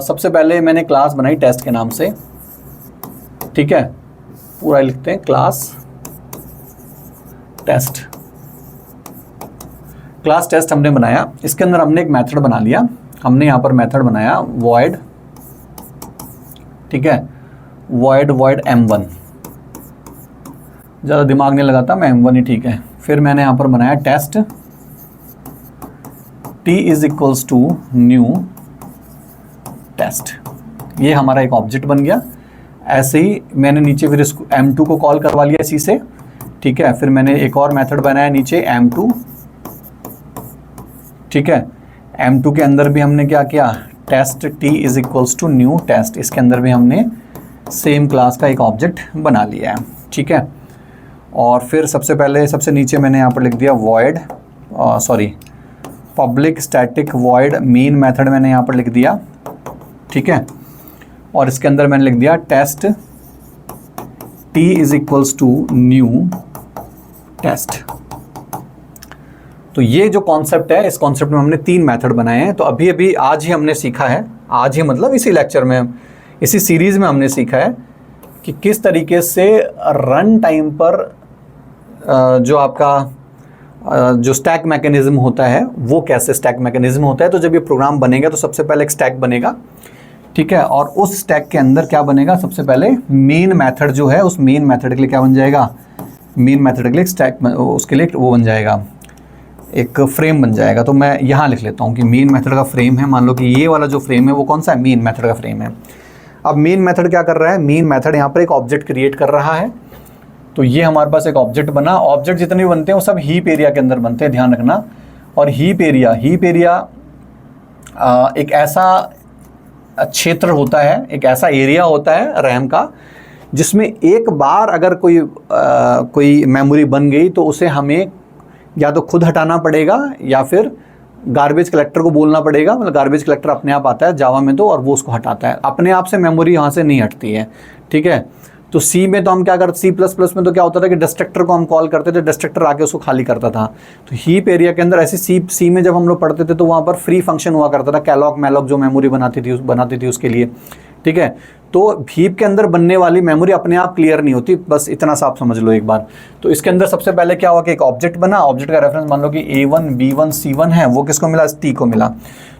सबसे पहले मैंने क्लास बनाई टेस्ट के नाम से। ठीक है, पूरा लिखते हैं क्लास टेस्ट। क्लास टेस्ट हमने बनाया, इसके अंदर हमने एक मेथड बना लिया। हमने यहाँ पर मेथड बनाया void, ठीक है, void m1। ज़्यादा दिमाग नहीं लगाता मैं, m1 ही ठीक है। फिर मैंने यहाँ पर बनाया test t is equals to new test. ये हमारा एक ऑब्जेक्ट बन गया। ऐसे ही मैंने नीचे फिर इसको m2 को कॉल करवा लिया इसी से। ठीक है, फिर मैंने एक और मेथड बनाया नीचे m2। ठीक है, m2 के अंदर भी हमने क्या किया, test t is equals to new test. इसके अंदर भी हमने सेम क्लास का एक ऑब्जेक्ट बना लिया है। ठीक है, और फिर सबसे पहले सबसे नीचे मैंने यहाँ पर लिख दिया void public static void main method मैंने यहाँ पर लिख दिया। ठीक है, और इसके अंदर मैंने लिख दिया test t is equals to new test. तो ये जो कॉन्सेप्ट है, इस कॉन्सेप्ट में हमने 3 मेथड बनाए हैं। तो अभी अभी आज ही हमने सीखा है, आज ही मतलब इसी लेक्चर में, इसी सीरीज़ में हमने सीखा है कि किस तरीके से रन टाइम पर जो आपका जो स्टैक मैकेनिज्म होता है वो कैसे स्टैक मैकेनिज्म होता है। तो जब ये प्रोग्राम बनेगा तो सबसे पहले एक स्टैक बनेगा। ठीक है, और उस स्टैक के अंदर क्या बनेगा, सबसे पहले मेन मेथड जो है, उस मेन मेथड के लिए क्या बन जाएगा, मेन मेथड के लिए स्टैक, उसके लिए वो बन जाएगा, एक फ्रेम बन जाएगा। तो मैं यहाँ लिख लेता हूँ कि मेन मेथड का फ्रेम है। मान लो कि ये वाला जो फ्रेम है वो कौन सा है, मेन मेथड का फ्रेम है। अब मेन मेथड क्या कर रहा है, मेन मेथड यहाँ पर एक ऑब्जेक्ट क्रिएट कर रहा है। तो ये हमारे पास एक ऑब्जेक्ट बना। ऑब्जेक्ट जितने भी बनते हैं वो सब हीप एरिया के अंदर बनते हैं, ध्यान रखना। और हीप एरिया एक ऐसा क्षेत्र होता है, एक ऐसा एरिया होता है रैम का, जिसमें एक बार अगर कोई मेमोरी बन गई तो उसे हमें या तो खुद हटाना पड़ेगा या फिर गार्बेज कलेक्टर को बोलना पड़ेगा। मतलब गार्बेज कलेक्टर अपने आप आता है जावा में तो, और वो उसको हटाता है। अपने आप से मेमोरी यहाँ से नहीं हटती है। ठीक है, तो सी में तो हम क्या करते, C++ में तो क्या होता था कि डिस्ट्रक्टर को हम कॉल करते थे, डिस्ट्रक्टर आके उसको खाली करता था। तो हीप एरिया के अंदर ऐसे सी में जब हम लोग पढ़ते थे तो वहाँ पर फ्री फंक्शन हुआ करता था, कैलॉग मैलॉग जो मेमोरी बनाती थी उसके लिए। ठीक है, तो हीप के अंदर बनने वाली मेमोरी अपने आप क्लियर नहीं होती, बस इतना सा आप समझ लो एक बार। तो इसके अंदर सबसे पहले क्या हुआ कि एक ऑब्जेक्ट बना। ऑब्जेक्ट का रेफरेंस मान लो कि A1 B1 C1 है, वो किसको मिला, T को मिला।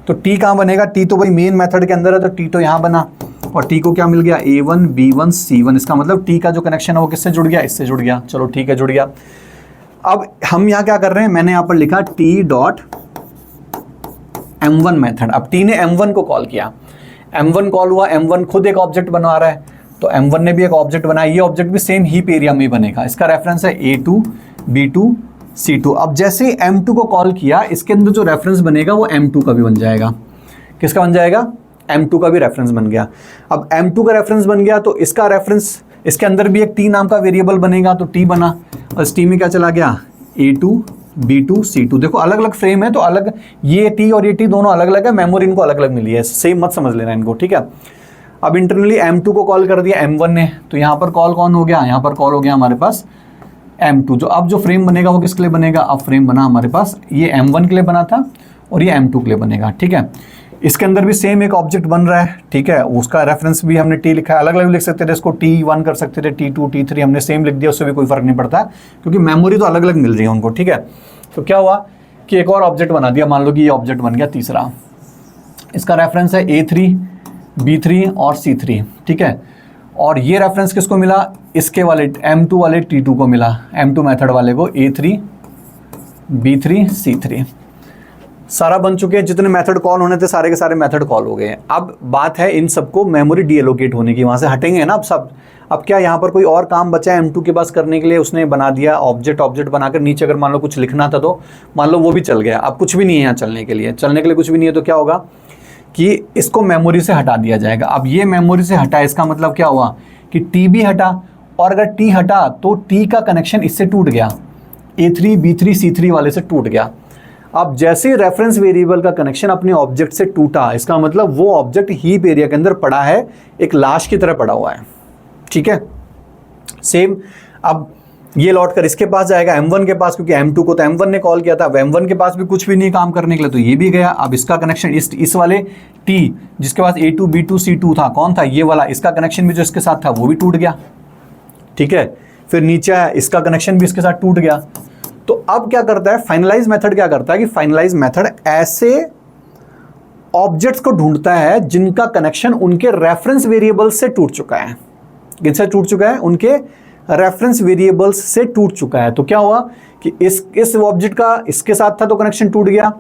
तो T कहाँ बनेगा, T तो भाई मेन मेथड के अंदर है, तो T तो यहाँ बना। और T को क्या मिल गया, A1 B1 C1। इसका मतलब T का जो कनेक्शन है वो किससे जुड़ गया, इससे जुड़ गया। चलो ठीक है, जुड़ गया। अब हम यहाँ क्या कर रहे हैं, मैंने यहाँ पर लिखा टी डॉट M1 मेथड। अब टी ने M1 को कॉल किया, M1 कॉल हुआ, M1 खुद एक ऑब्जेक्ट बनवा रहा है, तो M1 ने भी एक ऑब्जेक्ट बनाया, ये ऑब्जेक्ट भी सेम हीप एरिया में ही बनेगा। इसका रेफरेंस है A2 B2 C2। अब जैसे ही M2 को कॉल किया, इसके अंदर जो रेफरेंस बनेगा वो M2 का भी बन जाएगा। किसका बन जाएगा? M2 का भी रेफरेंस बन गया। अब M2 का रेफरेंस बन गया तो इसका रेफरेंस, इसके अंदर भी एक T नाम का वेरिएबल बनेगा, तो T बना, और इस T में क्या चला गया? A2 B2 C2। देखो अलग अलग फ्रेम है तो अलग, ये T और ये T दोनों अलग अलग है, मेमोरी इनको अलग अलग मिली है, सेम मत समझ लेना इनको, ठीक है। अब इंटरनली M2 को कॉल कर दिया M1 ने, तो यहाँ पर कॉल कौन हो गया? यहाँ पर कॉल हो गया हमारे पास M2। जो अब जो फ्रेम बनेगा वो किसके लिए बनेगा? अब फ्रेम बना हमारे पास, ये M1 के लिए बना था और ये M2 के लिए बनेगा, ठीक है। इसके अंदर भी सेम एक ऑब्जेक्ट बन रहा है, ठीक है, उसका रेफरेंस भी हमने T लिखा है, अलग अलग लिख सकते थे इसको, T1 कर सकते थे, T2 T3 हमने सेम लिख दिया, उससे भी कोई फर्क नहीं पड़ता क्योंकि मेमोरी तो अलग अलग मिल रही है उनको, ठीक है। तो क्या हुआ कि एक और ऑब्जेक्ट बना दिया, मान लो कि ये ऑब्जेक्ट बन गया तीसरा, इसका रेफरेंस है A3 B3 और C3, ठीक है। और ये रेफरेंस किसको मिला? इसके वाले M2 वाले T2 को मिला, M2 मेथड वाले को, A3 B3 C3 सारा बन चुके हैं। जितने मेथड कॉल होने थे सारे के सारे मेथड कॉल हो गए हैं। अब बात है इन सबको मेमोरी डीएलोकेट होने की, वहाँ से हटेंगे ना अब सब। अब क्या यहाँ पर कोई और काम बचा है M2 के पास करने के लिए? उसने बना दिया ऑब्जेक्ट बनाकर, नीचे अगर मान लो कुछ लिखना था तो मान लो वो भी चल गया। अब कुछ भी नहीं है यहाँ चलने के लिए कुछ भी नहीं है, तो क्या होगा कि इसको मेमोरी से हटा दिया जाएगा। अब ये मेमोरी से हटा, इसका मतलब क्या हुआ कि T भी हटा, और अगर T हटा तो T का कनेक्शन इससे टूट गया, A3 B3 C3 वाले से टूट गया। अब जैसे रेफरेंस वेरिएबल का कनेक्शन अपने ऑब्जेक्ट से टूटा, इसका मतलब वो ऑब्जेक्ट हीप एरिया के अंदर पड़ा है, एक लाश की तरह पड़ा हुआ है, ठीक है। सेम अब ये लौट कर इसके पास जाएगा, M1 के पास, क्योंकि M2 को तो M1 ने कॉल किया था, M1 के पास भी कुछ भी नहीं काम करने के लिए, तो ये भी गया। अब इसका कनेक्शन इस वाले T जिसके पास A2 B2 C2 था, कौन था? ये वाला, इसका कनेक्शन भी जो इसके साथ था वो भी टूट गया, ठीक है। फिर नीचे है, इसका कनेक्शन भी इसके साथ टूट गया। तो अब क्या करता है फाइनलाइज मेथड? क्या करता है कि फाइनलाइज मेथड ऐसे ऑब्जेक्ट्स को ढूंढता है जिनका कनेक्शन उनके रेफरेंस वेरिएबल्स से टूट चुका है। किनसे टूट चुका है? उनके रेफरेंस वेरिएबल्स से टूट चुका है। तो क्या हुआ कि इस ऑब्जेक्ट का इसके साथ था तो कनेक्शन टूट गया,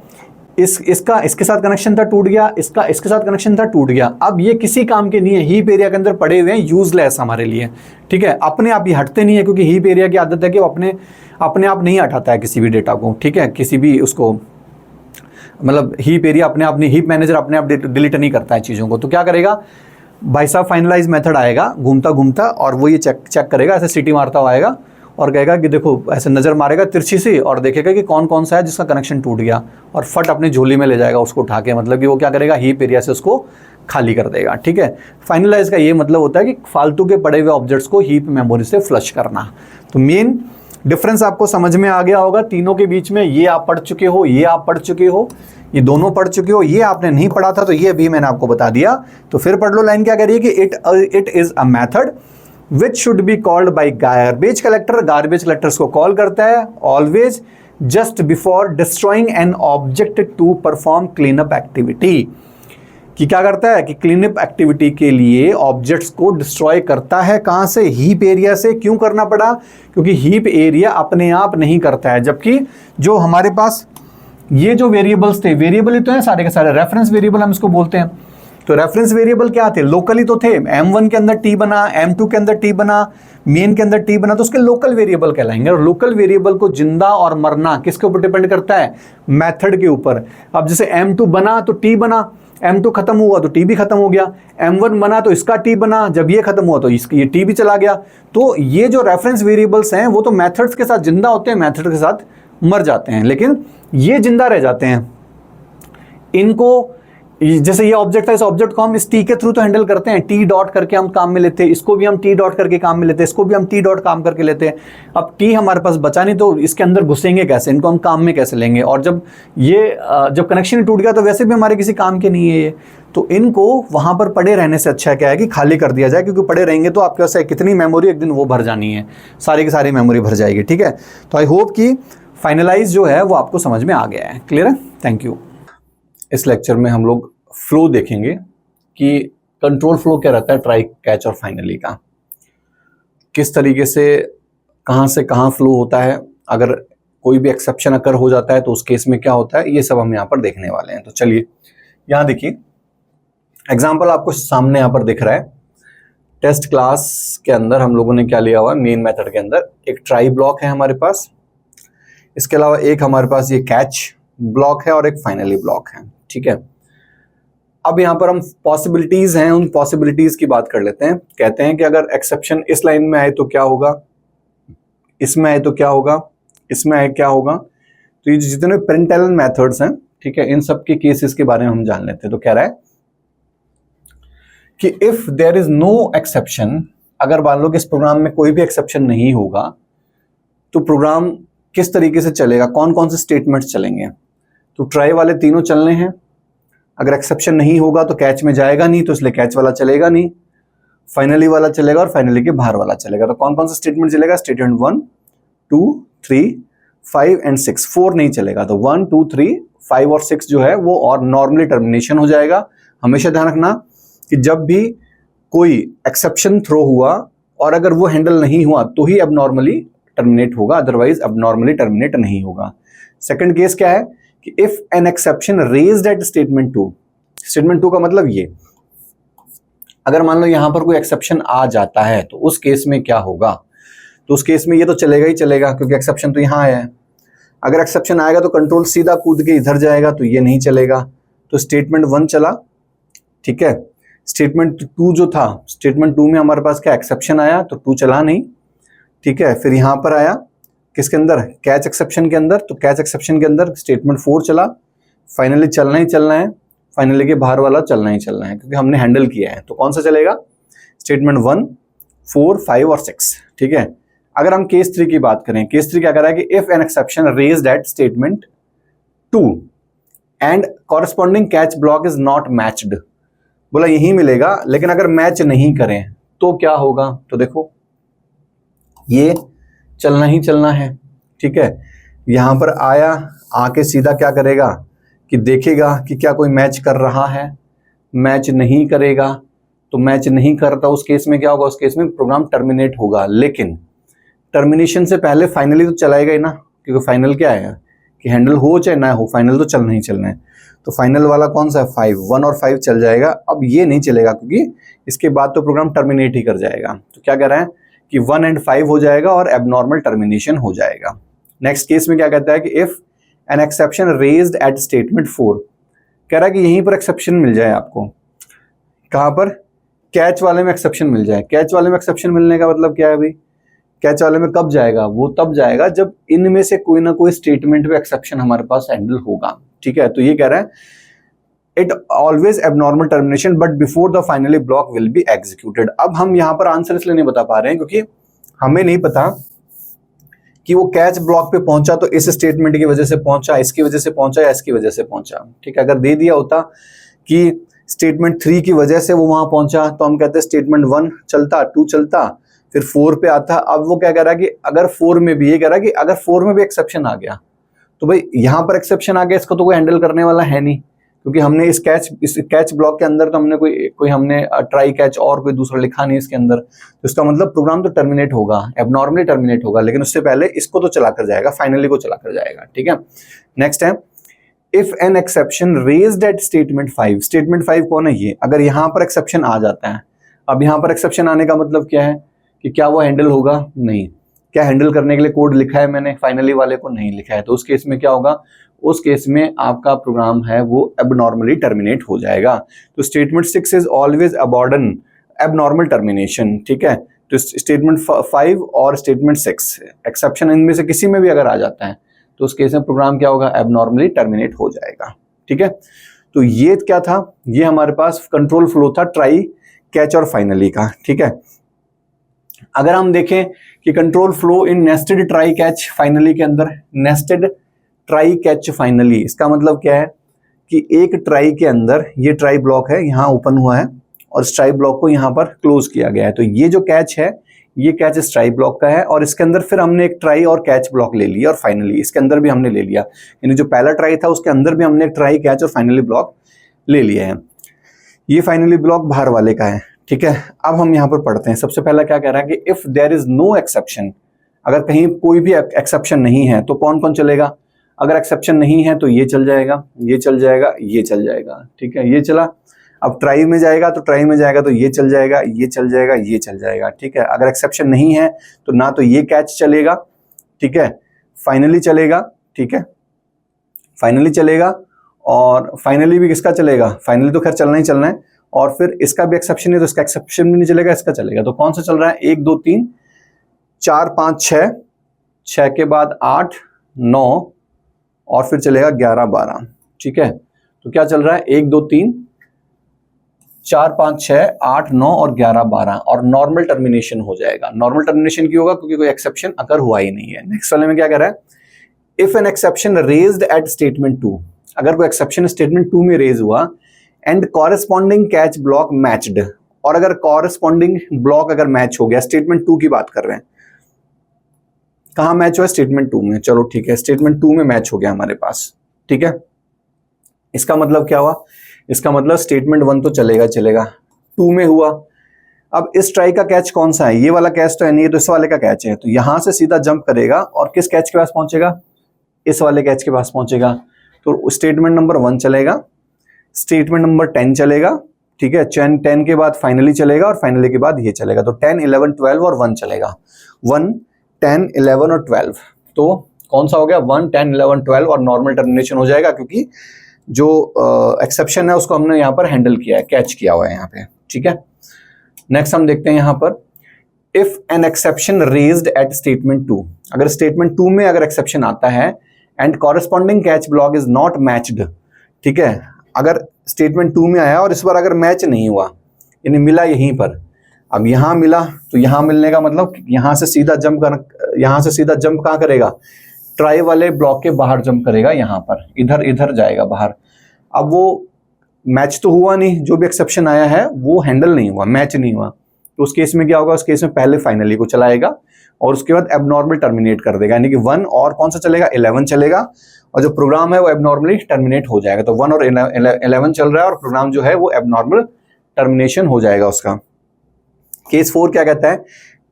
इसका इसके साथ कनेक्शन था टूट गया, इसका इसके साथ कनेक्शन था टूट गया। अब ये किसी काम के नहीं है, हीप एरिया के अंदर पड़े हुए हैं, यूजलेस हमारे लिए, ठीक है। अपने आप ये हटते नहीं है, क्योंकि हीप एरिया की आदत है कि वो अपने आप नहीं हटाता है किसी भी डेटा को, ठीक है, किसी भी उसको, मतलब हीप एरिया अपने आप नहीं, हीप मैनेजर अपने आप डिलीट नहीं करता है चीज़ों को। तो क्या करेगा भाई साहब, फाइनलाइज मेथड आएगा घूमता घूमता, और वो ये चेक करेगा, ऐसे सीटी मारता हुआ आएगा और कहेगा कि देखो, ऐसे नज़र मारेगा तिरछी सी और देखेगा कि कौन कौन सा है जिसका कनेक्शन टूट गया, और फट अपनी झोली में ले जाएगा उसको उठा के। मतलब कि वो क्या करेगा, हीप एरिया से उसको खाली कर देगा, ठीक है। फाइनलाइज का ये मतलब होता है कि फालतू के पड़े हुए ऑब्जेक्ट्स को हीप मेमोरी से फ्लश करना। तो मेन डिफरेंस आपको समझ में आ गया होगा तीनों के बीच में। ये आप पढ़ चुके हो, ये आप पढ़ चुके हो, ये दोनों पढ़ चुके हो, ये आपने नहीं पढ़ा था तो ये भी मैंने आपको बता दिया। तो फिर पढ़ लो, लाइन क्या कह रही है कि it is a method which should be called by garbage collector. Garbage collectors को कॉल करता है always just before destroying an object to perform clean up activity. कि क्या करता है कि क्लीन अप एक्टिविटी के लिए ऑब्जेक्ट्स को डिस्ट्रॉय करता है। कहां से? हीप एरिया से। क्यों करना पड़ा? क्योंकि हीप एरिया अपने आप नहीं करता है, जबकि जो हमारे पास ये जो वेरिएबल्स थे, वेरिएबल ही तो हैं सारे के सारे, रेफरेंस वेरिएबल हम इसको बोलते हैं। तो रेफरेंस वेरिएबल क्या थे? लोकली तो थे। M1 के अंदर T बना, M2 के अंदर T बना, मेन के अंदर T बना, तो उसके लोकल वेरिएबल कहलाएंगे। और लोकल वेरिएबल को जिंदा और मरना किसके ऊपर डिपेंड करता है? मेथड के ऊपर। अब जैसे M2 बना तो T बना, M2 खत्म हुआ तो T भी खत्म हो गया, M1 बना तो इसका T बना, जब ये खत्म हुआ तो ये T भी चला गया। तो ये जो रेफरेंस वेरिएबल्स हैं वो तो मेथड्स के साथ जिंदा होते हैं, मेथड के साथ मर जाते हैं, लेकिन ये जिंदा रह जाते हैं। इनको जैसे ये ऑब्जेक्ट है, इस ऑब्जेक्ट को हम इस टी के थ्रू तो हैंडल करते हैं, टी डॉट करके हम काम में लेते हैं, इसको भी हम टी डॉट करके काम में लेते हैं, इसको भी हम टी डॉट काम करके लेते हैं। अब टी हमारे पास बचा नहीं तो इसके अंदर घुसेंगे कैसे, इनको हम काम में कैसे लेंगे? और जब कनेक्शन टूट गया तो वैसे भी हमारे किसी काम के नहीं है ये, तो इनको वहां पर पड़े रहने से अच्छा क्या है कि खाली कर दिया जाए, क्योंकि पड़े रहेंगे तो आपके पास कितनी मेमोरी, एक दिन वो भर जानी है, सारी की सारी मेमोरी भर जाएगी, ठीक है। तो आई होप कि फाइनलाइज जो है वो आपको समझ में आ गया है। क्लियर है? Thank you. इस लेक्चर में हम लोग फ्लो देखेंगे कि कंट्रोल फ्लो क्या रहता है ट्राई, कैच और फाइनली का, किस तरीके से कहां फ्लो होता है। अगर कोई भी एक्सेप्शन अगर हो जाता है तो उस केस में क्या होता है, ये सब हम यहाँ पर देखने वाले हैं। तो चलिए यहाँ देखिए एग्जाम्पल आपको सामने यहाँ पर दिख रहा है। टेस्ट क्लास के अंदर हम लोगों ने क्या लिया हुआ, मेन मेथड के अंदर एक ट्राई ब्लॉक है हमारे पास, इसके अलावा एक हमारे पास ये कैच ब्लॉक है और एक फाइनली ब्लॉक है। ठीक है, अब यहाँ पर हम पॉसिबिलिटीज हैं, उन पॉसिबिलिटीज की बात कर लेते हैं। कहते हैं कि अगर एक्सेप्शन इस लाइन में आए तो क्या होगा, इसमें आए तो क्या होगा, इसमें आए क्या होगा। तो ये जितने प्रिंटलन मेथड्स हैं, ठीक है, इन सब के केसेस के बारे में हम जान लेते हैं। तो कह रहा है कि if there is no exception, अगर मान लो कि इस प्रोग्राम में कोई भी एक्सेप्शन नहीं होगा तो प्रोग्राम किस तरीके से चलेगा, कौन कौन से स्टेटमेंट्स चलेंगे। तो ट्राई वाले तीनों चलने हैं, अगर एक्सेप्शन नहीं होगा तो कैच में जाएगा नहीं, तो इसलिए कैच वाला चलेगा नहीं, फाइनली वाला चलेगा और फाइनली के बाहर वाला चलेगा। तो कौन कौन सा स्टेटमेंट चलेगा, स्टेटमेंट 1 2 3 5 एंड 6, 4 नहीं चलेगा। तो 1 2 3 5 और 6 जो है वो और नॉर्मली टर्मिनेशन हो जाएगा। हमेशा ध्यान रखना कि जब भी कोई एक्सेप्शन थ्रो हुआ और अगर वो हैंडल नहीं हुआ तो ही एबनॉर्मली टर्मिनेट होगा, अदरवाइज एबनॉर्मली टर्मिनेट नहीं होगा। सेकंड केस क्या है कि if an exception raised at statement 2, statement 2 का मतलब ये, अगर मान लो यहां पर कोई एक्सेप्शन आ जाता है तो उस केस में क्या होगा, तो उस केस में ये तो चलेगा ही चलेगा क्योंकि एक्सेप्शन तो यहां आया है। अगर एक्सेप्शन आएगा तो कंट्रोल सीधा कूद के इधर जाएगा, तो ये नहीं चलेगा। तो स्टेटमेंट 1 चला, ठीक है। स्टेटमेंट 2 जो था, स्टेटमेंट 2 में हमारे पास क्या एक्सेप्शन आया तो 2 चला नहीं, ठीक है। फिर यहां पर आया किसके अंदर, कैच एक्सेप्शन के अंदर, तो कैच एक्सेप्शन के अंदर स्टेटमेंट 4 चला, फाइनली चलना ही चलना है, फाइनली के बाहर वाला चलना ही चलना है क्योंकि हमने हैंडल किया है। तो कौन सा चलेगा, स्टेटमेंट 1 4 5 और 6, ठीक है। अगर हम केस 3 की बात करें, केस 3 क्या कर रहा है कि if an exception raised at statement 2 and corresponding catch block is not matched, बोला यही मिलेगा, लेकिन अगर मैच नहीं करें तो क्या होगा। तो देखो ये चलना ही चलना है, ठीक है। यहां पर आया, आके सीधा क्या करेगा कि देखेगा कि क्या कोई मैच कर रहा है, मैच नहीं करेगा तो मैच नहीं करता, उस केस में क्या होगा, उस केस में प्रोग्राम टर्मिनेट होगा। लेकिन टर्मिनेशन से पहले फाइनली तो चलाएगा ही ना, क्योंकि फाइनल क्या है कि हैंडल हो चाहे ना हो, फाइनल तो चलना ही चलना है। तो फाइनल वाला कौन सा है, 5, 1 और 5 चल जाएगा। अब ये नहीं चलेगा क्योंकि इसके बाद तो प्रोग्राम टर्मिनेट ही कर जाएगा। तो क्या कह रहा है कि 1 एंड 5 हो जाएगा और एबनॉर्मल टर्मिनेशन हो जाएगा। नेक्स्ट केस में क्या कहता है कि if an exception raised at statement 4, कह रहा है कि यहीं पर एक्सेप्शन मिल जाए आपको, कहां पर, कैच वाले में एक्सेप्शन मिल जाए। कैच वाले में एक्सेप्शन मिलने का मतलब क्या है भाई, कैच वाले में कब जाएगा, वो तब जाएगा जब इनमें से कोई ना कोई स्टेटमेंट में एक्सेप्शन हमारे पास हैंडल होगा, ठीक है। तो ये कह रहा है it always abnormal termination but before the finally block will be executed. अब हम यहां पर आंसर इसलिए नहीं बता पा रहे हैं क्योंकि हमें नहीं पता कि वो कैच ब्लॉक पे पहुंचा तो इस स्टेटमेंट की वजह से पहुंचा, इसकी वजह से पहुंचा या इसकी वजह से पहुंचा, ठीक है। अगर दे दिया होता कि स्टेटमेंट 3 की वजह से वो वहां पहुंचा तो हम कहते हैं स्टेटमेंट 1 चलता, 2 चलता, फिर 4 पे आता। अब वो क्या कह रहा है कि अगर 4 में भी, ये कह रहा है कि अगर 4 में भी एक्सेप्शन आ गया तो भाई यहां पर एक्सेप्शन आ गया, इसको तो कोई हैंडल करने वाला है नहीं क्योंकि हमने इस कैच ब्लॉक के अंदर तो हमने कोई हमने ट्राई कैच और कोई दूसरा लिखा नहीं इसके अंदर। तो इसका मतलब प्रोग्राम तो टर्मिनेट होगा, एबनॉर्मली टर्मिनेट होगा, लेकिन उससे पहले इसको तो चला कर जाएगा, फाइनली को चला कर जाएगा, ठीक है। नेक्स्ट है if an exception raised at statement 5, statement 5 कौन है ये, अगर यहां पर एक्सेप्शन आ जाता है। अब यहां पर एक्सेप्शन आने का मतलब क्या है कि क्या वो हैंडल होगा, नहीं। क्या हैंडल करने के लिए कोड लिखा है मैंने, फाइनली वाले को नहीं लिखा है, तो उस केस में क्या होगा, उस केस में आपका प्रोग्राम है वो एबनॉर्मली टर्मिनेट हो जाएगा। तो statement 6 is always abandon abnormal termination, ठीक है। तो स्टेटमेंट 5 और स्टेटमेंट 6 एक्सेप्शन इनमें से किसी में भी अगर आ जाता है तो उस केस में प्रोग्राम क्या होगा, एबनॉर्मली टर्मिनेट हो जाएगा, ठीक है। तो ये क्या था, ये हमारे पास कंट्रोल फ्लो था ट्राई, कैच और फाइनली का, ठीक है। अगर हम देखें कि control flow in nested try catch finally के अंदर, नेस्टेड ट्राई कैच फाइनली, इसका मतलब क्या है कि एक ट्राई के अंदर ये ट्राई ब्लॉक है, यहां ओपन हुआ है और इस ट्राई ब्लॉक को यहां पर क्लोज किया गया है। तो ये जो कैच है, ये कैच इस ट्राई ब्लॉक का है और इसके अंदर फिर हमने एक ट्राई और कैच ब्लॉक ले लिया और फाइनली इसके अंदर भी हमने ले लिया, यानी जो पहला ट्राई था उसके अंदर भी हमने एक ट्राई, कैच और फाइनली ब्लॉक ले लिया है। ये फाइनली ब्लॉक बाहर वाले का है, ठीक है। अब हम यहां पर पढ़ते हैं। सबसे पहला क्या कह रहा है कि if there is no exception, अगर कहीं कोई भी एक्सेप्शन नहीं है तो कौन कौन चलेगा, अगर एक्सेप्शन नहीं है तो ये चल जाएगा, ये चल जाएगा, ये चल जाएगा, ठीक है, ये चला। अब ट्राई में जाएगा तो ट्राई में जाएगा तो ये चल जाएगा, ये चल जाएगा, ये चल जाएगा, ठीक है। अगर एक्सेप्शन नहीं है तो ना तो ये कैच चलेगा, ठीक है, फाइनली चलेगा, ठीक है, फाइनली चलेगा, और फाइनली भी किसका चलेगा, फाइनली तो खैर चलना ही चलना है, और फिर इसका भी एक्सेप्शन है तो इसका एक्सेप्शन भी नहीं चलेगा, इसका चलेगा। तो कौन सा चल रहा है, 1 2 3 4 5 6, 6 के बाद 8 9 और फिर चलेगा 11 12, ठीक है। तो क्या चल रहा है, 1 2 3 4 5 6 8 9 और 11 12, और नॉर्मल टर्मिनेशन हो जाएगा। नॉर्मल टर्मिनेशन क्यों होगा, क्योंकि कोई एक्सेप्शन अगर हुआ ही नहीं है। नेक्स्ट वाले में क्या कह रहा है, if an exception raised at statement 2, अगर कोई एक्सेप्शन स्टेटमेंट 2 में रेज हुआ and corresponding catch block matched, और अगर कॉरेस्पॉन्डिंग ब्लॉक अगर मैच हो गया, स्टेटमेंट 2 की बात कर रहे हैं, कहां मैच हुआ, स्टेटमेंट 2 में, चलो ठीक है, स्टेटमेंट 2 में मैच हो गया हमारे पास, ठीक है। इसका मतलब क्या हुआ, इसका मतलब स्टेटमेंट 1 तो चलेगा चलेगा, 2 में हुआ। अब इस ट्राई का कैच कौन सा है, ये वाला कैच तो है नहीं, तो इस वाले का कैच है, तो यहां से सीधा जंप करेगा और किस कैच के पास पहुंचेगा, इस वाले कैच के पास पहुंचेगा। तो स्टेटमेंट नंबर 1 चलेगा, स्टेटमेंट नंबर 10 चलेगा, ठीक है, 10 के बाद फाइनली चलेगा, और फाइनली के बाद ये चलेगा। तो 10 11 12 और 1 चलेगा, 1 10 11 और 12। तो कौन सा हो गया, 1 10 11 12, और नॉर्मल टर्मिनेशन हो जाएगा, क्योंकि जो एक्सेप्शन है उसको हमने यहाँ पर हैंडल किया है, कैच किया हुआ है यहाँ पे, ठीक है। नेक्स्ट हम देखते हैं यहाँ पर, if an exception raised at statement 2, अगर स्टेटमेंट 2 में अगर एक्सेप्शन आता है and corresponding catch block is not matched, ठीक है, अगर स्टेटमेंट 2 में आया और इस बार अगर मैच नहीं हुआ, यानी मिला यहीं पर, अब यहां मिला तो यहां मिलने का मतलब यहां से सीधा जंप कर, यहां से सीधा जंप कहां करेगा, ट्राई वाले ब्लॉक के बाहर जंप करेगा, यहां पर इधर इधर जाएगा बाहर। अब वो मैच तो हुआ नहीं, जो भी एक्सेप्शन आया है वो हैंडल नहीं हुआ, मैच नहीं हुआ, तो उस केस में क्या होगा, उस केस में पहले फाइनली को चलाएगा और उसके बाद एबनॉर्मल टर्मिनेट कर देगा, यानी कि 1 और कौन सा चलेगा, 11 चलेगा, और जो प्रोग्राम है वो एबनॉर्मली टर्मिनेट हो जाएगा। तो 1 और 11 चल रहा है और प्रोग्राम जो है वो एबनॉर्मल टर्मिनेशन हो जाएगा उसका। केस 4 क्या कहता है,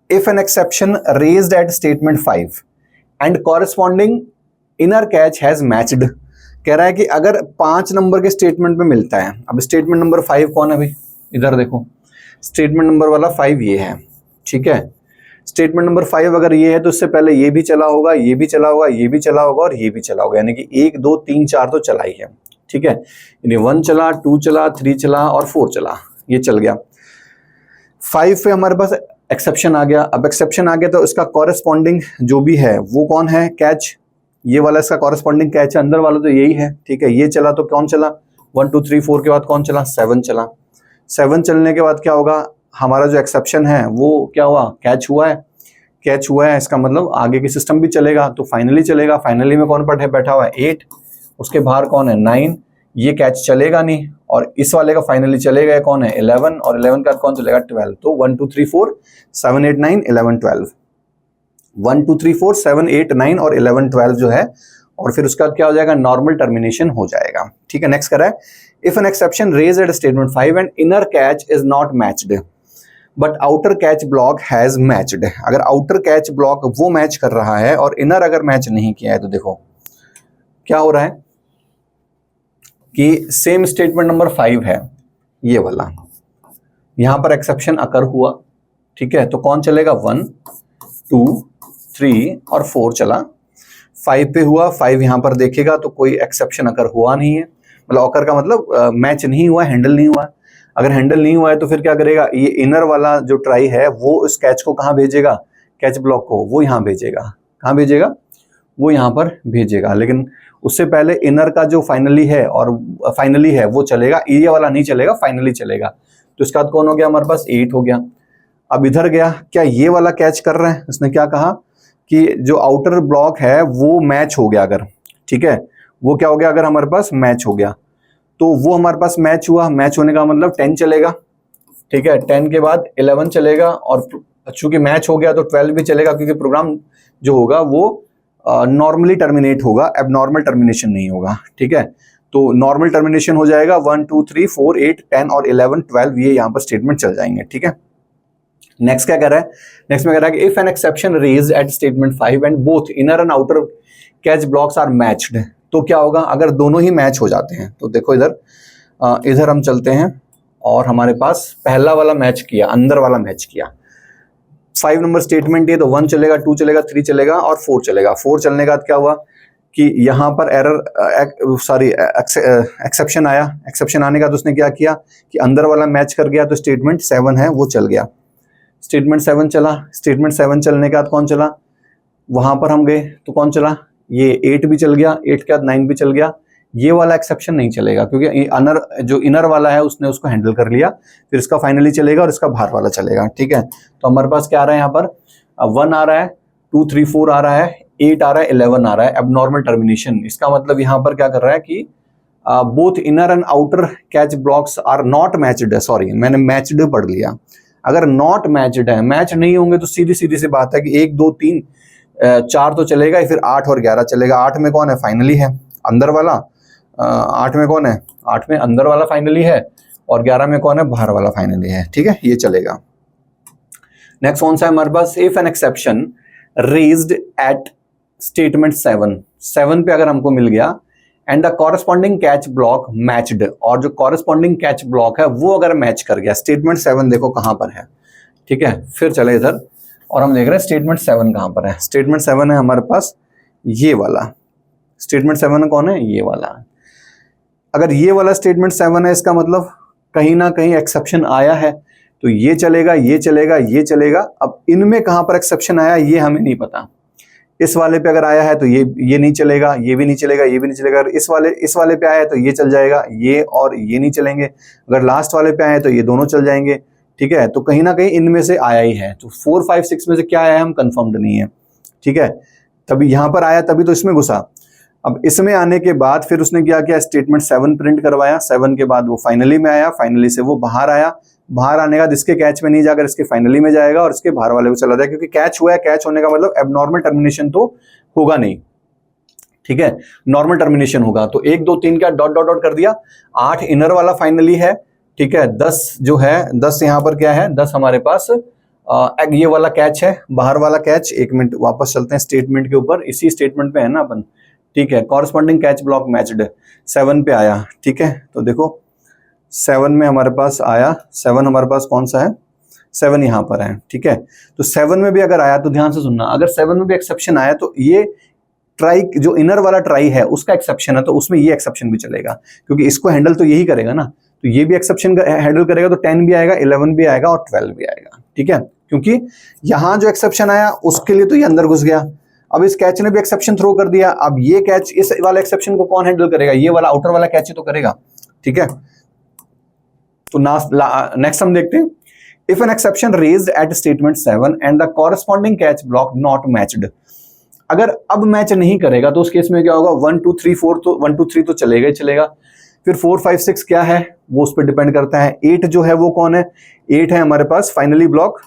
if an exception raised at statement 5 and corresponding inner catch has matched, कह रहा है कि अगर 5 नंबर के स्टेटमेंट में मिलता है, अब स्टेटमेंट नंबर 5 कौन है भाई, इधर देखो, स्टेटमेंट नंबर वाला 5 ये है, ठीक है। स्टेटमेंट नंबर 5 अगर ये है तो इससे पहले ये भी चला होगा, ये भी चला होगा, ये भी चला होगा और ये भी चला होगा, यानी कि 1 2 3 4 तो चला ही है, ठीक है, यानी 1 चला, 2 चला, 3 चला और 4 चला, ये चल गया। 5 पे हमारे पास एक्सेप्शन आ गया, अब एक्सेप्शन आ गया तो इसका कॉरेस्पॉन्डिंग जो भी है वो कौन है, कैच, ये वाला इसका कॉरेस्पॉन्डिंग कैच है, अंदर वाला तो यही है, ठीक है। ये चला तो कौन चला, 1 2 3 4 के बाद कौन चला, 7 चला। 7 चलने के बाद क्या होगा, हमारा जो एक्सेप्शन है वो क्या हुआ, कैच हुआ है, कैच हुआ है, इसका मतलब आगे की सिस्टम भी चलेगा, तो फाइनली चलेगा। फाइनली में कौन बैठा हुआ है, 8, उसके बाहर कौन है, 9, ये कैच चलेगा नहीं, और इस वाले का फाइनली चलेगा कौन है, 11, और 11 का कौन चलेगा, 12। तो 1 2 3 4 7 8 9 11 12, 1 2 3 4 7 8 9 और 11 12 जो है, और फिर उसका क्या हो जाएगा, नॉर्मल टर्मिनेशन हो जाएगा, ठीक है। नेक्स्ट करा है, if an exception raised at statement 5 and inner catch is not matched but outer catch block has matched, अगर आउटर कैच ब्लॉक वो मैच कर रहा है और इनर अगर मैच नहीं किया है, तो देखो क्या हो रहा है कि सेम स्टेटमेंट नंबर 5 है, ये वाला, यहां पर एक्सेप्शन अकर हुआ, ठीक है, तो कौन चलेगा, 1 2 3 और 4 चला। 5 पे हुआ, 5 यहां पर देखेगा तो कोई एक्सेप्शन अकर हुआ नहीं है, मतलब अकर का मतलब मैच नहीं हुआ, हैंडल नहीं हुआ। अगर हैंडल नहीं हुआ है तो फिर क्या करेगा, ये इनर वाला जो ट्राई है वो इस कैच को कहाँ भेजेगा, कैच ब्लॉक को वो यहाँ भेजेगा, कहाँ भेजेगा, वो यहाँ पर भेजेगा, लेकिन उससे पहले इनर का जो फाइनली है और फाइनली है वो चलेगा, ये वाला नहीं चलेगा, फाइनली चलेगा। तो इसका कौन हो गया, हमारे पास 8 हो गया। अब इधर गया, क्या ये वाला कैच कर रहे हैं, इसने क्या कहा कि जो आउटर ब्लॉक है वो मैच हो गया, अगर ठीक है, वो क्या हो गया, अगर हमारे पास मैच हो गया तो वो हमारे पास मैच हुआ, मैच होने का मतलब 10 चलेगा, ठीक है, 10 के बाद 11 चलेगा, और चूंकि मैच हो गया तो 12 भी चलेगा, क्योंकि प्रोग्राम जो होगा वो नॉर्मली टर्मिनेट होगा, एबनॉर्मल टर्मिनेशन नहीं होगा, ठीक है। तो नॉर्मल टर्मिनेशन हो जाएगा, 1 2 3 4 8 10 और 11 12 ये यहाँ पर स्टेटमेंट चल जाएंगे, ठीक है। नेक्स्ट क्या कह रहा है, नेक्स्ट में कह रहा है कि if an exception raised at statement 5 and both inner and outer catch blocks are matched, तो क्या होगा अगर दोनों ही मैच हो जाते हैं। तो देखो इधर हम चलते हैं और हमारे पास पहला वाला मैच किया, अंदर वाला मैच किया, 5 नंबर स्टेटमेंट है तो 1 चलेगा, 2 चलेगा, 3 चलेगा और 4 चलेगा। 4 चलने के बाद क्या हुआ कि यहाँ पर एक्सेप्शन आया। एक्सेप्शन आने का तो उसने क्या किया कि अंदर वाला मैच कर गया, तो स्टेटमेंट 7 है वो चल गया। स्टेटमेंट 7 चला। स्टेटमेंट 7 चलने के बाद कौन चला, वहां पर हम गए तो कौन चला, ये 8 भी चल गया, 8 के बाद 9 भी चल गया। ये वाला एक्सेप्शन नहीं चलेगा क्योंकि जो इनर वाला है उसने उसको हैंडल कर लिया, फिर इसका फाइनली चलेगा और इसका बाहर वाला चलेगा। ठीक है, तो हमारे पास क्या आ रहा है यहाँ पर 1 आ रहा है, 2 3 4 आ रहा है, 8 आ रहा है, 11 आ रहा है। एबनॉर्मल टर्मिनेशन, इसका मतलब यहाँ पर क्या कर रहा है कि both inner and outer catch blocks are not matched. Sorry, मैंने मैच्ड पढ़ लिया। अगर नॉट मैच्ड है, मैच नहीं होंगे तो सीधी सीधी सी बात है कि 1 2 3 4 तो चलेगा ही, फिर 8 और 11 चलेगा। 8 में कौन है, फाइनली है अंदर वाला। 8 में कौन है, 8 में अंदर वाला फाइनली है, और 11 में कौन है, बाहर वाला फाइनली है। ठीक है, ये चलेगा। नेक्स्ट कौन सा है हमारे पास, if an exception raised at statement 7 पे अगर हमको मिल गया and the corresponding catch block matched, और जो कॉरेस्पॉन्डिंग कैच ब्लॉक है वो अगर मैच कर गया। स्टेटमेंट 7 देखो कहां पर है। ठीक है, फिर चले इधर और हम देख रहे हैं स्टेटमेंट 7 कहां पर है। स्टेटमेंट 7 है हमारे पास ये वाला। स्टेटमेंट 7 कौन है, ये वाला। अगर ये वाला स्टेटमेंट 7 है, इसका मतलब कहीं ना कहीं एक्सेप्शन आया है, तो ये चलेगा, ये चलेगा, ये चलेगा। अब इनमें कहां पर एक्सेप्शन आया ये हमें नहीं पता। इस वाले पे अगर आया है तो ये नहीं चलेगा, ये भी नहीं चलेगा, ये भी नहीं चलेगा। अगर इस वाले पे आया है तो ये चल जाएगा, ये और ये नहीं चलेंगे। अगर लास्ट वाले पे आए तो ये दोनों चल जाएंगे। ठीक है, तो कहीं ना कहीं इनमें से आया ही है। तो 4 5 6 में से क्या आया है हम कंफर्म्ड नहीं है। ठीक है, तभी यहां पर आया, तभी तो इसमें घुसा। अब इसमें आने के बाद फिर उसने क्या किया, स्टेटमेंट 7 प्रिंट करवाया। 7 के बाद वो फाइनली में आया, फाइनली से वो बाहर आया। बाहर आने के बाद इसके कैच में नहीं जाकर इसके फाइनली में जाएगा और इसके बाहर वाले को चला जाएगा, क्योंकि कैच हुआ है। कैच होने का मतलब एबनॉर्मल टर्मिनेशन तो होगा नहीं। ठीक है, नॉर्मल टर्मिनेशन होगा। तो 1 2 3 का डॉट डॉट डॉट कर दिया। 8 इनर वाला फाइनली है। ठीक है, 10 जो है, 10 यहाँ पर क्या है, 10 हमारे पास ये वाला कैच है, बाहर वाला कैच। 1 मिनट वापस चलते हैं स्टेटमेंट के ऊपर, इसी स्टेटमेंट पे है ना अपन। ठीक है, कॉरेस्पॉन्डिंग कैच ब्लॉक मैच्ड 7 पे आया। ठीक है, तो देखो 7 में हमारे पास आया। 7 हमारे पास कौन सा है, 7 यहाँ पर है। ठीक है, तो 7 में भी अगर आया तो ध्यान से सुनना, अगर 7 में भी एक्सेप्शन आया तो ये ट्राई, जो इनर वाला ट्राई है उसका एक्सेप्शन है, तो उसमें ये एक्सेप्शन भी चलेगा, क्योंकि इसको हैंडल तो यही करेगा ना। तो ये भी एक्सेप्शन हैंडल करेगा, तो 10 भी आएगा, 11 भी आएगा और 12 भी आएगा। ठीक है, क्योंकि यहां जो एक्सेप्शन आया उसके लिए तो ये अंदर घुस गया। अब इस कैच ने भी एक्सेप्शन थ्रो कर दिया। अब ये कैच, इस वाला एक्सेप्शन को कौन हैंडल करेगा, ये वाला आउटर वाला कैच ही तो करेगा। ठीक है, तो नेक्स्ट हम देखते हैं, if an exception raised at statement 7 and the corresponding catch block not matched, अगर अब मैच नहीं करेगा तो उस केस में क्या होगा, 1 2 3 4 तो 1 2 3 तो चलेगा ही चलेगा। फिर 4 5 6 क्या है वो उस पर डिपेंड करता है। 8 जो है वो कौन है, 8 है हमारे पास फाइनली ब्लॉक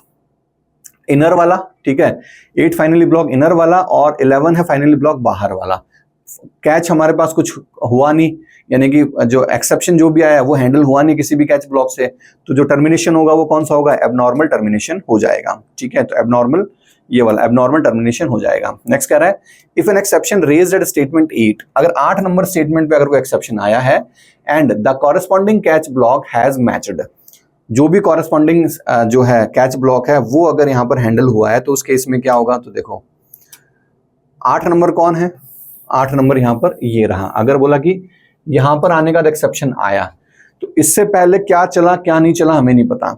इनर वाला। ठीक है, 8 फाइनली ब्लॉक इनर वाला और 11 है फाइनली ब्लॉक बाहर वाला। कैच हमारे पास कुछ हुआ नहीं, यानी कि जो एक्सेप्शन जो भी आया वो हैंडल हुआ नहीं किसी भी कैच ब्लॉक से, तो जो टर्मिनेशन होगा वो कौन सा होगा, एबनॉर्मल टर्मिनेशन हो जाएगा। ठीक है, तो एबनॉर्मल, ये वाला एबनॉर्मल टर्मिनेशन हो जाएगा। नेक्स्ट कह रहा है, if an exception raised at statement 8, अगर 8 नंबर स्टेटमेंट पे अगर कोई एक्सेप्शन आया है and the corresponding catch block has matched, जो भी कॉरेस्पॉन्डिंग जो है कैच ब्लॉक है वो अगर यहाँ पर हैंडल हुआ है, तो उस केस में क्या होगा, तो देखो 8 नंबर कौन है, 8 नंबर यहाँ पर ये रहा। अगर बोला कि यहाँ पर आने का एक्सेप्शन आया, तो इससे पहले क्या चला क्या नहीं चला हमें नहीं पता।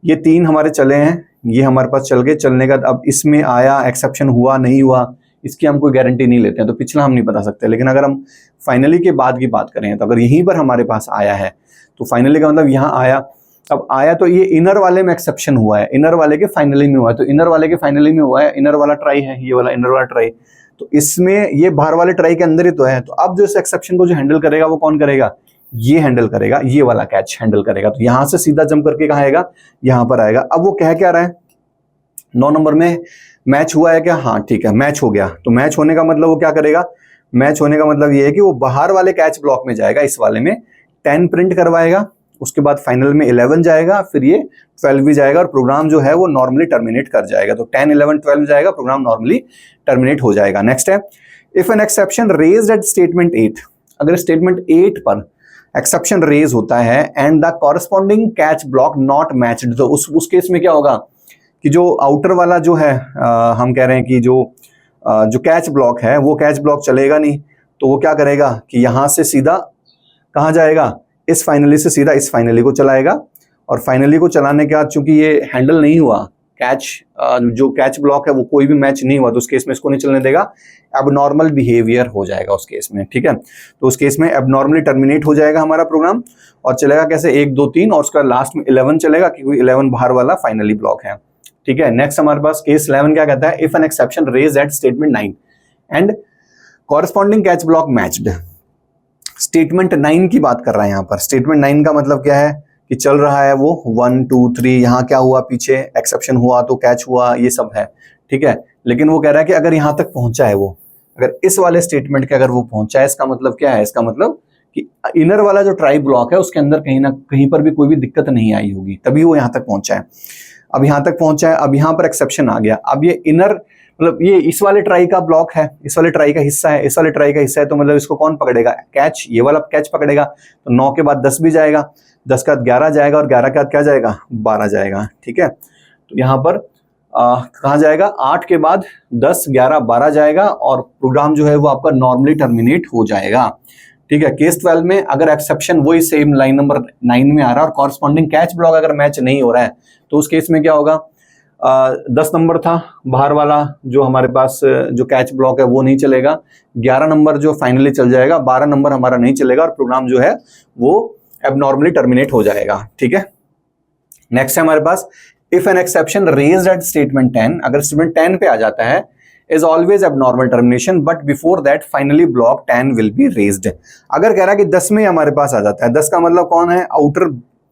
ये 3 हमारे चले हैं, ये हमारे पास चल गए, चलने का अब इसमें आया एक्सेप्शन हुआ नहीं हुआ इसकी हम कोई गारंटी नहीं लेते हैं, तो पिछला हम नहीं बता सकते। लेकिन अगर हम फाइनली के बाद की बात करें, तो अगर यहीं पर हमारे पास आया है, तो फाइनली का मतलब यहाँ आया। अब आया तो ये इनर वाले में एक्सेप्शन हुआ है, इनर वाले के फाइनली में हुआ है, तो इनर वाले के फाइनली में हुआ है, इनर वाला ट्राई है, ये वाला इनर वाला ट्राई, तो इसमें ये बाहर वाले ट्राई के अंदर ही तो है। तो अब जो इस एक्सेप्शन को जो हैंडल करेगा वो कौन करेगा, ये हैंडल करेगा, ये वाला कैच हैंडल करेगा। तो यहां से सीधा जंप करके कहां आएगा, यहां पर आएगा। अब वो कह क्या रहा है, 9 नंबर में मैच हुआ है क्या, हाँ ठीक है मैच हो गया। तो मैच होने का मतलब वो क्या करेगा, मैच होने का मतलब ये है कि वो बाहर वाले कैच ब्लॉक में जाएगा, इस वाले में 10 प्रिंट करवाएगा उसके बाद फाइनल में 11 जाएगा, फिर ये 12 भी जाएगा और प्रोग्राम जो है वो नॉर्मली टर्मिनेट कर जाएगा। तो 10, 11, 12 जाएगा, प्रोग्राम नॉर्मली टर्मिनेट हो जाएगा। नेक्स्ट है, if an exception raised at statement 8, अगर स्टेटमेंट 8 पर एक्सेप्शन रेज होता है and the corresponding catch block not matched, तो उस केस में क्या होगा कि जो आउटर वाला जो है हम कह रहे हैं कि जो कैच ब्लॉक है वो कैच ब्लॉक चलेगा नहीं, तो वो क्या करेगा कि यहां से सीधा कहाँ जाएगा, इस फाइनली से सीधा इस फाइनली को चलाएगा, और फाइनली को चलाने के बाद चूंकि ये हैंडल नहीं हुआ कैच, जो कैच ब्लॉक है वो कोई भी मैच नहीं हुआ, तो उस केस में इसको नहीं चलने देगा, एबनॉर्मल बिहेवियर हो जाएगा उस केस में। ठीक है, तो उस केस में एबनॉर्मली टर्मिनेट हो जाएगा हमारा प्रोग्राम, और चलेगा कैसे 1 2 3 और उसका लास्ट में 11 चलेगा क्योंकि 11 बाहर वाला फाइनली ब्लॉक है। ठीक है, नेक्स्ट हमारे पास केस 11 क्या कहता है, if an exception raise at statement 9 and corresponding catch block matched. Statement 9 की बात कर रहा है यहाँ पर। स्टेटमेंट 9 का मतलब क्या है कि चल रहा है वो 1 2 3, यहाँ क्या हुआ, पीछे एक्सेप्शन हुआ तो कैच हुआ, ये सब है। ठीक है, लेकिन वो कह रहा है कि अगर यहाँ तक पहुंचा है वो, अगर इस वाले स्टेटमेंट के अगर वो पहुंचा है, इसका मतलब क्या है, इसका मतलब कि इनर वाला जो ट्राई ब्लॉक है उसके अंदर कहीं ना कहीं पर भी कोई भी दिक्कत नहीं आई होगी, तभी वो यहाँ तक पहुंचा है। अब यहाँ तक पहुंचा है, अब यहाँ पर एक्सेप्शन आ गया, अब ये इनर मतलब ये इस वाले ट्राई का ब्लॉक है, इस वाले ट्राई का हिस्सा है, इस वाले ट्राई का हिस्सा है, तो मतलब इसको कौन पकड़ेगा, कैच, ये वाला कैच पकड़ेगा। तो 9 के बाद 10 भी जाएगा, 10 के बाद 11 जाएगा, और 11 के बाद क्या जाएगा, 12 जाएगा। ठीक है, तो यहाँ पर कहाँ जाएगा, 8 के बाद 10 11 12 जाएगा, और प्रोग्राम जो है वो आपका नॉर्मली टर्मिनेट हो जाएगा। ठीक है, केस 12 में अगर एक्सेप्शन वही सेम लाइन नंबर 9 में आ रहा है और कॉरस्पॉन्डिंग कैच ब्लॉक अगर मैच नहीं हो रहा है, तो उस केस में क्या होगा, 10 नंबर था बाहर वाला जो हमारे पास जो कैच ब्लॉक है वो नहीं चलेगा, 11 नंबर जो फाइनली चल जाएगा, 12 नंबर हमारा नहीं चलेगा, और प्रोग्राम जो है वो एबनॉर्मली टर्मिनेट हो जाएगा। ठीक है, नेक्स्ट है हमारे पास, if an exception raised at statement 10, अगर स्टेटमेंट 10 पे आ जाता है, is always abnormal termination but before that finally block 10 will be raised। अगर कह रहा है कि 10 में हमारे पास आ जाता है, 10 का मतलब कौन है, आउटर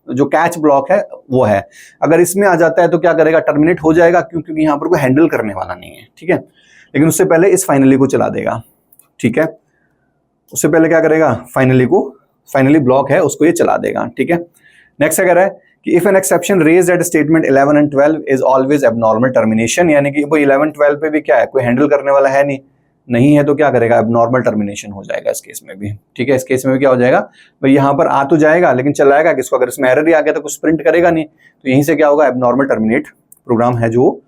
जो कैच ब्लॉक है वो है, अगर इसमें आ जाता है तो क्या करेगा, टर्मिनेट हो जाएगा, क्योंकि यहाँ पर कोई हैंडल करने वाला नहीं है। ठीक है, लेकिन उससे पहले इस फाइनली को चला देगा। ठीक है, उससे पहले क्या करेगा, फाइनली ब्लॉक है उसको ये चला देगा। ठीक है, नेक्स्ट अगर है कि if an exception raised at statement 11 and 12 is always abnormal termination, यानी कि वो 11 12 पे भी क्या है, कोई हैंडल करने वाला है नहीं है, तो क्या करेगा, एबनॉर्मल टर्मिनेशन हो जाएगा इस केस में भी। ठीक है, इस केस में भी क्या हो जाएगा भाई, यहाँ पर आ तो जाएगा लेकिन चलाएगा किसको, अगर इसमें एरर ही आ गया तो कुछ प्रिंट करेगा नहीं, तो यहीं से क्या होगा, एबनॉर्मल टर्मिनेट प्रोग्राम है जो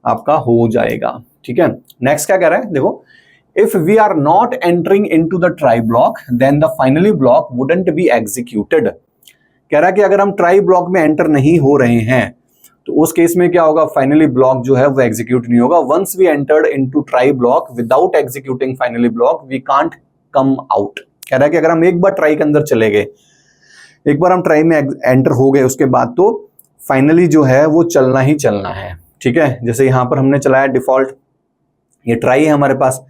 आपका हो जाएगा। ठीक है, नेक्स्ट क्या कह रहा है, देखो, if we are not entering into the try block then the finally block wouldn't be executed. कह रहा है कि अगर हम ट्राई ब्लॉक में एंटर नहीं हो रहे हैं तो उस केस में क्या होगा, फाइनली ब्लॉक जो है वो एग्जीक्यूट नहीं होगा। Once we entered into try block without executing finally block we can't come out. कह रहा है कि अगर हम एक बार ट्राई के अंदर चले गए, एक बार हम ट्राई में एंटर हो गए, उसके बाद तो फाइनली जो है वो चलना ही चलना है। ठीक है, जैसे यहाँ पर हमने चलाया डिफॉल्ट, ये ट्राई है हमारे पास,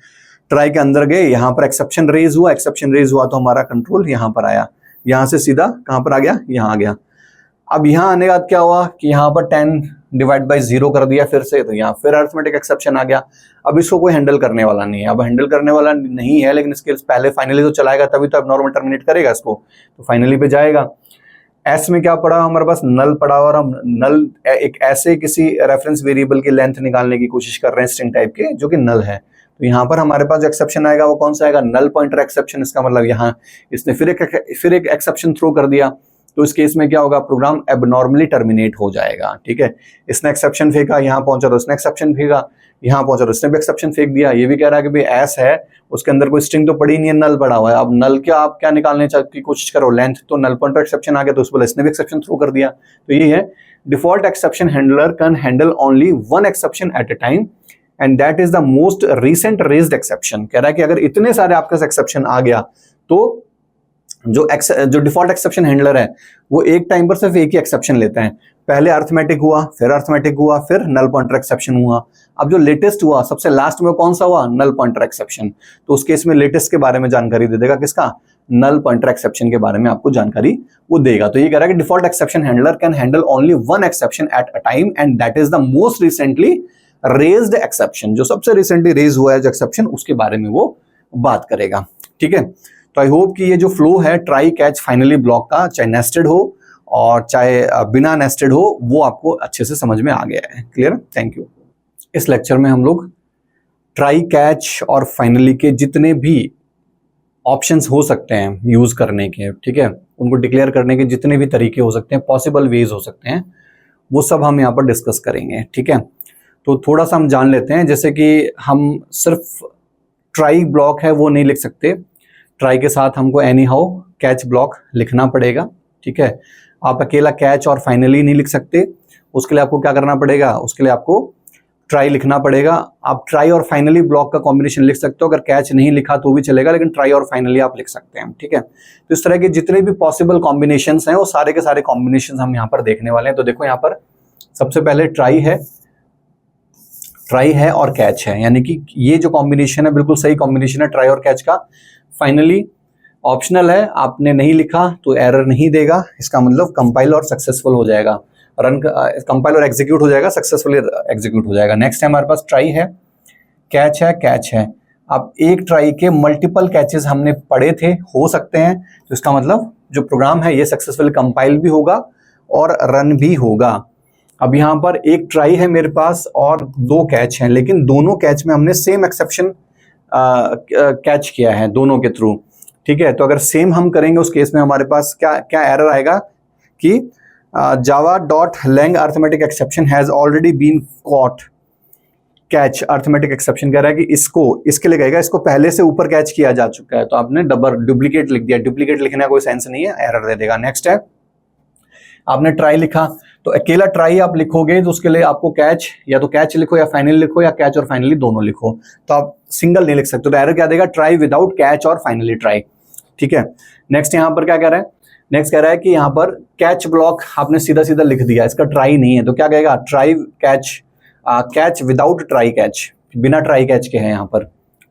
ट्राई के अंदर गए, यहाँ पर एक्सेप्शन रेज हुआ तो हमारा कंट्रोल यहाँ पर आया, यहाँ से सीधा कहाँ पर आ गया, यहाँ आ गया। अब यहाँ आने के बाद क्या हुआ कि यहाँ पर 10 डिवाइड बाई 0 कर दिया फिर से, तो यहाँ फिर अरिथमेटिक एक्सेप्शन आ गया। अब इसको कोई हैंडल करने वाला नहीं है, अब हैंडल करने वाला नहीं है, लेकिन इसके पहले फाइनली तो चलाएगा तभी तो एबनॉर्मल टर्मिनेट करेगा इसको, तो फाइनली पे जाएगा। एस में क्या पड़ा हमारे पास, नल पड़ा, और हम नल एक ऐसे किसी रेफरेंस वेरिएबल की लेंथ निकालने की कोशिश कर रहे हैं स्ट्रिंग टाइप के जो कि नल है। तो यहाँ पर हमारे पास जो एक्सेप्शन आएगा वो कौन सा आएगा, नल पॉइंटर एक्सेप्शन। इसका मतलब यहाँ इसने फिर एक एक्सेप्शन थ्रो कर दिया, तो इस केस में क्या होगा, प्रोग्राम एबनॉर्मली टर्मिनेट हो जाएगा। ठीक है, इसने एक्सेप्शन फेंका, यहाँ पहुंचा तो इसने एक्सेप्शन फेंका, यहाँ पहुंचा तो इसने भी एक्सेप्शन फेंक दिया। ये भी कह रहा है कि भाई एस है, उसके अंदर कोई स्ट्रिंग तो पड़ी नहीं है, नल पड़ा हुआ है। अब नल क्या आप क्या निकालने की कोशिश करो, लेंथ, तो नल पॉइंटर एक्सेप्शन आ गया, तो उस पर इसने भी एक्सेप्शन थ्रो कर दिया। तो ये है default exception handler can handle only one exception at a time and that is the most recent raised exception. कह रहा है कि अगर इतने सारे आपके एक्सेप्शन आ गया तो जो डिफॉल्ट एक्सेप्शन हैंडलर है वो एक टाइम पर सिर्फ एक ही एक्सेप्शन लेते हैं। पहले अरिथमेटिक हुआ, फिर नल पॉइंटर एक्सेप्शन हुआ। अब जो लेटेस्ट हुआ, सबसे लास्ट में कौन सा हुआ, नल पॉइंटर एक्सेप्शन। तो उस केस में लेटेस्ट के बारे में जानकारी दे देगा, किसका, नल पॉइंटर एक्सेप्शन के बारे में आपको जानकारी वो देगा। तो ये कह रहा है कि default exception handler can handle only one exception at a time and that is the most recently raised exception. जो सबसे रिसेंटली रेज हुआ है जो एक्सेप्शन, उसके बारे में वो बात करेगा। ठीक है, तो आई होप कि ये जो फ्लो है ट्राई कैच फाइनली ब्लॉक का, चाहे नेस्टेड हो और चाहे बिना नेस्टेड हो, वो आपको अच्छे से समझ में आ गया है। क्लियर? Thank you. इस लेक्चर में हम लोग ट्राई, कैच और फाइनली के जितने भी ऑप्शंस हो सकते हैं यूज करने के, ठीक है, उनको डिक्लेयर करने के जितने भी तरीके हो सकते हैं, पॉसिबल वेज हो सकते हैं, वो सब हम यहाँ पर डिस्कस करेंगे। ठीक है, तो थोड़ा सा हम जान लेते हैं। जैसे कि हम सिर्फ ट्राई ब्लॉक है वो नहीं लिख सकते, ट्राई के साथ हमको एनी हाउ कैच ब्लॉक लिखना पड़ेगा। ठीक है, आप अकेला कैच और फाइनली नहीं लिख सकते, उसके लिए आपको क्या करना पड़ेगा, उसके लिए आपको ट्राई लिखना पड़ेगा। आप ट्राई और फाइनली ब्लॉक का कॉम्बिनेशन लिख सकते हो, अगर कैच नहीं लिखा तो भी चलेगा, लेकिन ट्राई और फाइनली आप लिख सकते हैं। ठीक है, तो इस तरह के जितने भी पॉसिबल कॉम्बिनेशंस हैं वो सारे के सारे कॉम्बिनेशंस हम यहाँ पर देखने वाले हैं। तो देखो यहाँ पर सबसे पहले ट्राई है और कैच है, यानी कि ये जो कॉम्बिनेशन है बिल्कुल सही कॉम्बिनेशन है ट्राई और कैच का। फाइनली ऑप्शनल है, आपने नहीं लिखा तो एरर नहीं देगा, इसका मतलब कंपाइल और सक्सेसफुल हो जाएगा, रन कंपाइल और एग्जीक्यूट हो जाएगा, सक्सेसफुली एग्जीक्यूट हो जाएगा। नेक्स्ट है हमारे पास ट्राई है, कैच है। अब एक ट्राई के मल्टीपल कैचेस हमने पढ़े थे, हो सकते हैं, तो इसका मतलब जो प्रोग्राम है ये सक्सेसफुली कंपाइल भी होगा और रन भी होगा। अब यहाँ पर एक ट्राई है मेरे पास और 2 कैच हैं, लेकिन दोनों कैच में हमने सेम एक्सेप्शन कैच किया है दोनों के थ्रू। ठीक है, तो अगर सेम हम करेंगे उस केस में हमारे पास क्या एरर आएगा कि java.lang arithmetic exception has already been caught catch arithmetic exception कह रहा है कि इसके लिए कहेगा इसको पहले से ऊपर कैच किया जा चुका है, तो आपने डुप्लीकेट लिख दिया, डुप्लीकेट लिखने का कोई सेंस नहीं है, एरर दे देगा। नेक्स्ट है, आपने ट्राई लिखा तो अकेला ट्राई आप लिखोगे तो उसके लिए आपको कैच, या तो कैच लिखो या फाइनली लिखो, या कैच और फाइनली दोनों लिखो, तो आप सिंगल नहीं लिख सकते, तो एरर क्या देगा, ट्राई विदाउट कैच और फाइनली ट्राई। ठीक है, नेक्स्ट यहाँ पर क्या कह रहा है, नेक्स्ट कह रहा है कि यहाँ पर कैच ब्लॉक आपने सीधा सीधा लिख दिया, इसका ट्राई नहीं है, तो क्या कहेगा, try catch, catch without try catch, बिना ट्राई कैच के है यहाँ पर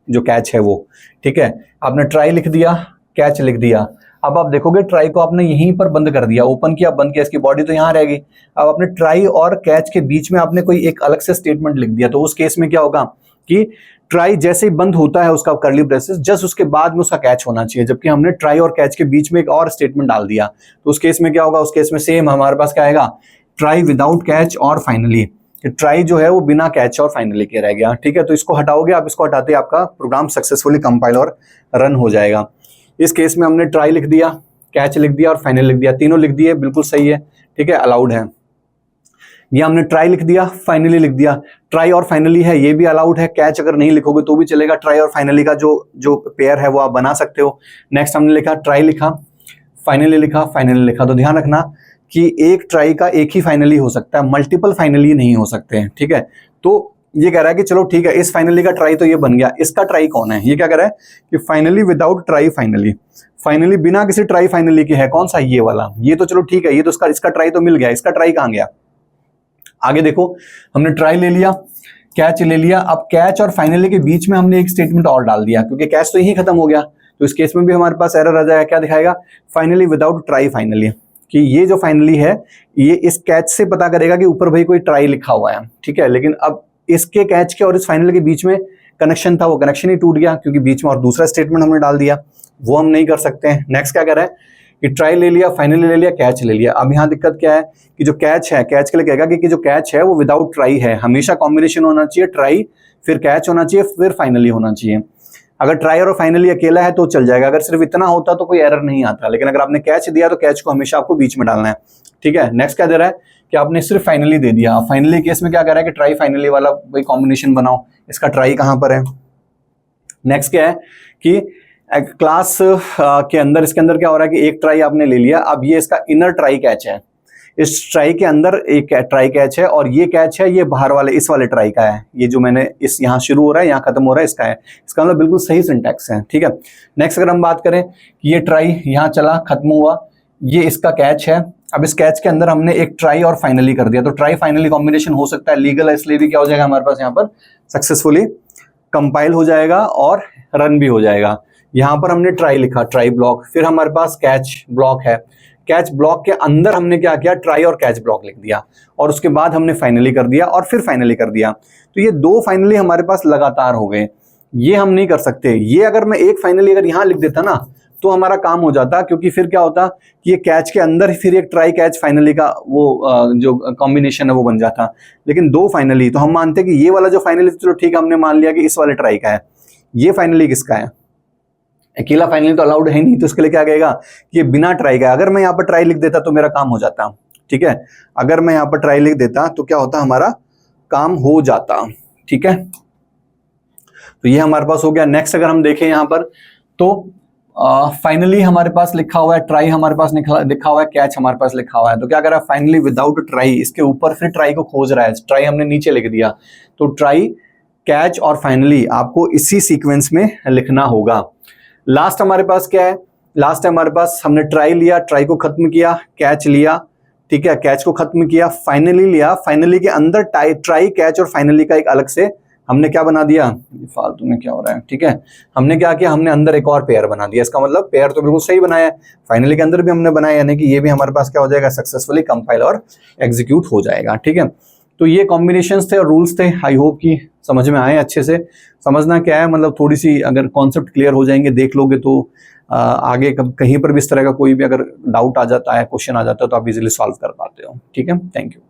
जो कैच है वो। ठीक है, आपने ट्राई लिख दिया, कैच लिख दिया, अब आप देखोगे ट्राई को आपने यहीं पर बंद कर दिया, ओपन किया, बंद किया, इसकी बॉडी तो यहाँ रहेगी। अब आपने ट्राई और कैच के बीच में आपने कोई एक अलग से स्टेटमेंट लिख दिया, तो उस केस में क्या होगा कि ट्राई जैसे ही बंद होता है उसका कर्ली ब्रेसेस, जस्ट उसके बाद में उसका कैच होना चाहिए, जबकि हमने ट्राई और कैच के बीच में एक और स्टेटमेंट डाल दिया, तो उस केस में क्या होगा, उस केस में सेम हमारे पास क्या आएगा, ट्राई विदाउट कैच और फाइनली, ट्राई जो है वो बिना कैच और फाइनली के रह गया। ठीक है, तो इसको हटाओगे आप, इसको हटाते ही आपका प्रोग्राम सक्सेसफुली कंपाइल और रन हो जाएगा। इस केस में हमने ट्राई लिख दिया, कैच लिख दिया और फाइनल लिख दिया, तीनों लिख दिए, बिल्कुल सही है। ठीक है, अलाउड है। ये हमने ट्राई लिख दिया, फाइनली लिख दिया, ट्राई और फाइनली है, ये भी अलाउड है, कैच अगर नहीं लिखोगे तो भी चलेगा, ट्राई और फाइनली का जो पेयर है वो आप बना सकते हो। नेक्स्ट हमने लिखा ट्राई लिखा, फाइनली लिखा, फाइनली लिखा, तो ध्यान रखना कि एक ट्राई का एक ही फाइनली हो सकता है, मल्टीपल फाइनली नहीं हो सकते हैं। ठीक है, तो ये कह रहा है कि चलो ठीक है, इस फाइनली का ट्राई तो ये बन गया, इसका ट्राई कौन है, ये क्या कह रहा है कि finally without try finally, finally बिना किसी ट्राई फाइनली के है, कौन सा, ये वाला, ये तो चलो ठीक है, ये तो इसका ट्राई तो मिल गया, इसका ट्राई कहाँ गया। आगे देखो, हमने ट्राई ले लिया, कैच ले लिया, अब कैच और फाइनली के बीच में हमने एक स्टेटमेंट और डाल दिया, क्योंकि कैच तो यही खत्म हो गया, तो इस केस में भी हमारे पास एरर आ जाएगा, क्या दिखाएगा, फाइनली विदाउट ट्राई फाइनली, कि ये जो फाइनली है ये इस कैच से पता करेगा कि ऊपर भाई कोई ट्राई लिखा हुआ है। ठीक है, लेकिन अब इसके कैच के और इस फाइनल के बीच में कनेक्शन था, वो कनेक्शन ही टूट गया, क्योंकि बीच में और दूसरा स्टेटमेंट हमने डाल दिया, वो हम नहीं कर सकते हैं। नेक्स्ट क्या कर रहा है कि ट्राई ले लिया, फाइनली ले लिया, कैच ले लिया। अब यहाँ दिक्कत क्या है कि जो कैच है, कैच के लिए कहेगा कि जो कैच है वो विदाउट ट्राई है, हमेशा कॉम्बिनेशन होना चाहिए, ट्राई फिर कैच होना चाहिए फिर फाइनली होना चाहिए। अगर ट्राई और फाइनली अकेला है तो चल जाएगा, अगर सिर्फ इतना होता तो कोई एरर नहीं आता, लेकिन अगर आपने कैच दिया तो कैच को हमेशा आपको बीच में डालना है। ठीक है, नेक्स्ट क्या दे रहा है कि आपने सिर्फ फाइनली दे दिया, फाइनली केस में क्या कर रहा है कि ट्राई फाइनली वाला वही कॉम्बिनेशन बनाओ, इसका ट्राई कहां पर है। नेक्स्ट क्या है कि क्लास के अंदर, इसके अंदर क्या हो रहा है कि एक ट्राई आपने ले लिया, अब ये इसका इनर ट्राई कैच है, इस ट्राई के अंदर एक ट्राई कैच है, और ये कैच है ये बाहर वाले इस वाले ट्राई का है, ये जो मैंने इस यहाँ शुरू हो रहा है यहाँ खत्म हो रहा है इसका है, इसका मतलब बिल्कुल सही सिंटैक्स है। ठीक है, नेक्स्ट अगर हम बात करें कि ये ट्राई यहाँ चला खत्म हुआ, ये इसका कैच है, अब इस कैच के अंदर हमने एक ट्राई और फाइनली कर दिया, तो ट्राई फाइनली कॉम्बिनेशन हो सकता है, लीगल है, इसलिए भी क्या हो जाएगा हमारे पास यहाँ पर सक्सेसफुली कंपाइल हो जाएगा और रन भी हो जाएगा। यहाँ पर हमने ट्राई लिखा, ट्राई ब्लॉक, फिर हमारे पास कैच ब्लॉक है, कैच ब्लॉक के अंदर हमने क्या किया, ट्राई और कैच ब्लॉक लिख दिया, और उसके बाद हमने फाइनली कर दिया और फिर फाइनली कर दिया, तो ये 2 फाइनली हमारे पास लगातार हो गए, ये हम नहीं कर सकते। ये अगर मैं एक फाइनली अगर यहाँ लिख देता ना तो हमारा काम हो जाता, क्योंकि फिर क्या होता कि ये कैच के अंदर फिर एक ट्राई कैच फाइनली का वो जो कॉम्बिनेशन है वो बन जाता। लेकिन 2 फाइनली, तो हम मानते हैं कि ये वाला जो फाइनली, चलो ठीक है, हमने मान लिया कि इस वाले ट्राई का है, ये फाइनली किसका है, अकेला फाइनली तो अलाउड है नहीं, तो इसके लिए क्या कहेगा कि ये बिना ट्राई का। अगर मैं यहाँ पर ट्राई लिख देता तो मेरा काम हो जाता, ठीक है, अगर मैं यहाँ पर ट्राई लिख देता तो क्या होता, हमारा काम हो जाता, ठीक है। तो ये हमारे पास हो गया। नेक्स्ट अगर हम देखें यहाँ पर तो फाइनली हमारे पास लिखा हुआ है ट्राई, हमारे पास लिखा हुआ है कैच, हमारे पास लिखा हुआ है, तो क्या कर रहा है फाइनली विदाउट ट्राई, इसके ऊपर फिर ट्राई को खोज रहा है, ट्राई हमने नीचे लिख दिया, तो ट्राई, कैच और फाइनली आपको इसी सीक्वेंस में लिखना होगा। लास्ट हमारे पास क्या है, लास्ट हमारे पास हमने ट्राई लिया, ट्राई को खत्म किया, कैच लिया, ठीक है, कैच को खत्म किया, फाइनली लिया, फाइनली के अंदर ट्राई, कैच और फाइनली का एक अलग से हमने क्या बना दिया, फालतू में क्या हो रहा है, ठीक है, हमने क्या किया, हमने अंदर एक और पेयर बना दिया। इसका मतलब पेयर तो बिल्कुल सही बनाया है, फाइनली के अंदर भी हमने बनाया, यानी कि ये भी हमारे पास क्या हो जाएगा, सक्सेसफुली कंपाइल और एग्जीक्यूट हो जाएगा, ठीक है। तो ये कॉम्बिनेशंस थे और रूल्स थे, आई होप कि समझ में आए अच्छे से। समझना क्या है, मतलब थोड़ी सी अगर कॉन्सेप्ट क्लियर हो जाएंगे, देख लोगे तो आगे कहीं पर भी इस तरह का कोई भी अगर डाउट आ जाता है, क्वेश्चन आ जाता है, तो आप इजीली सॉल्व कर पाते हो, ठीक है। Thank you.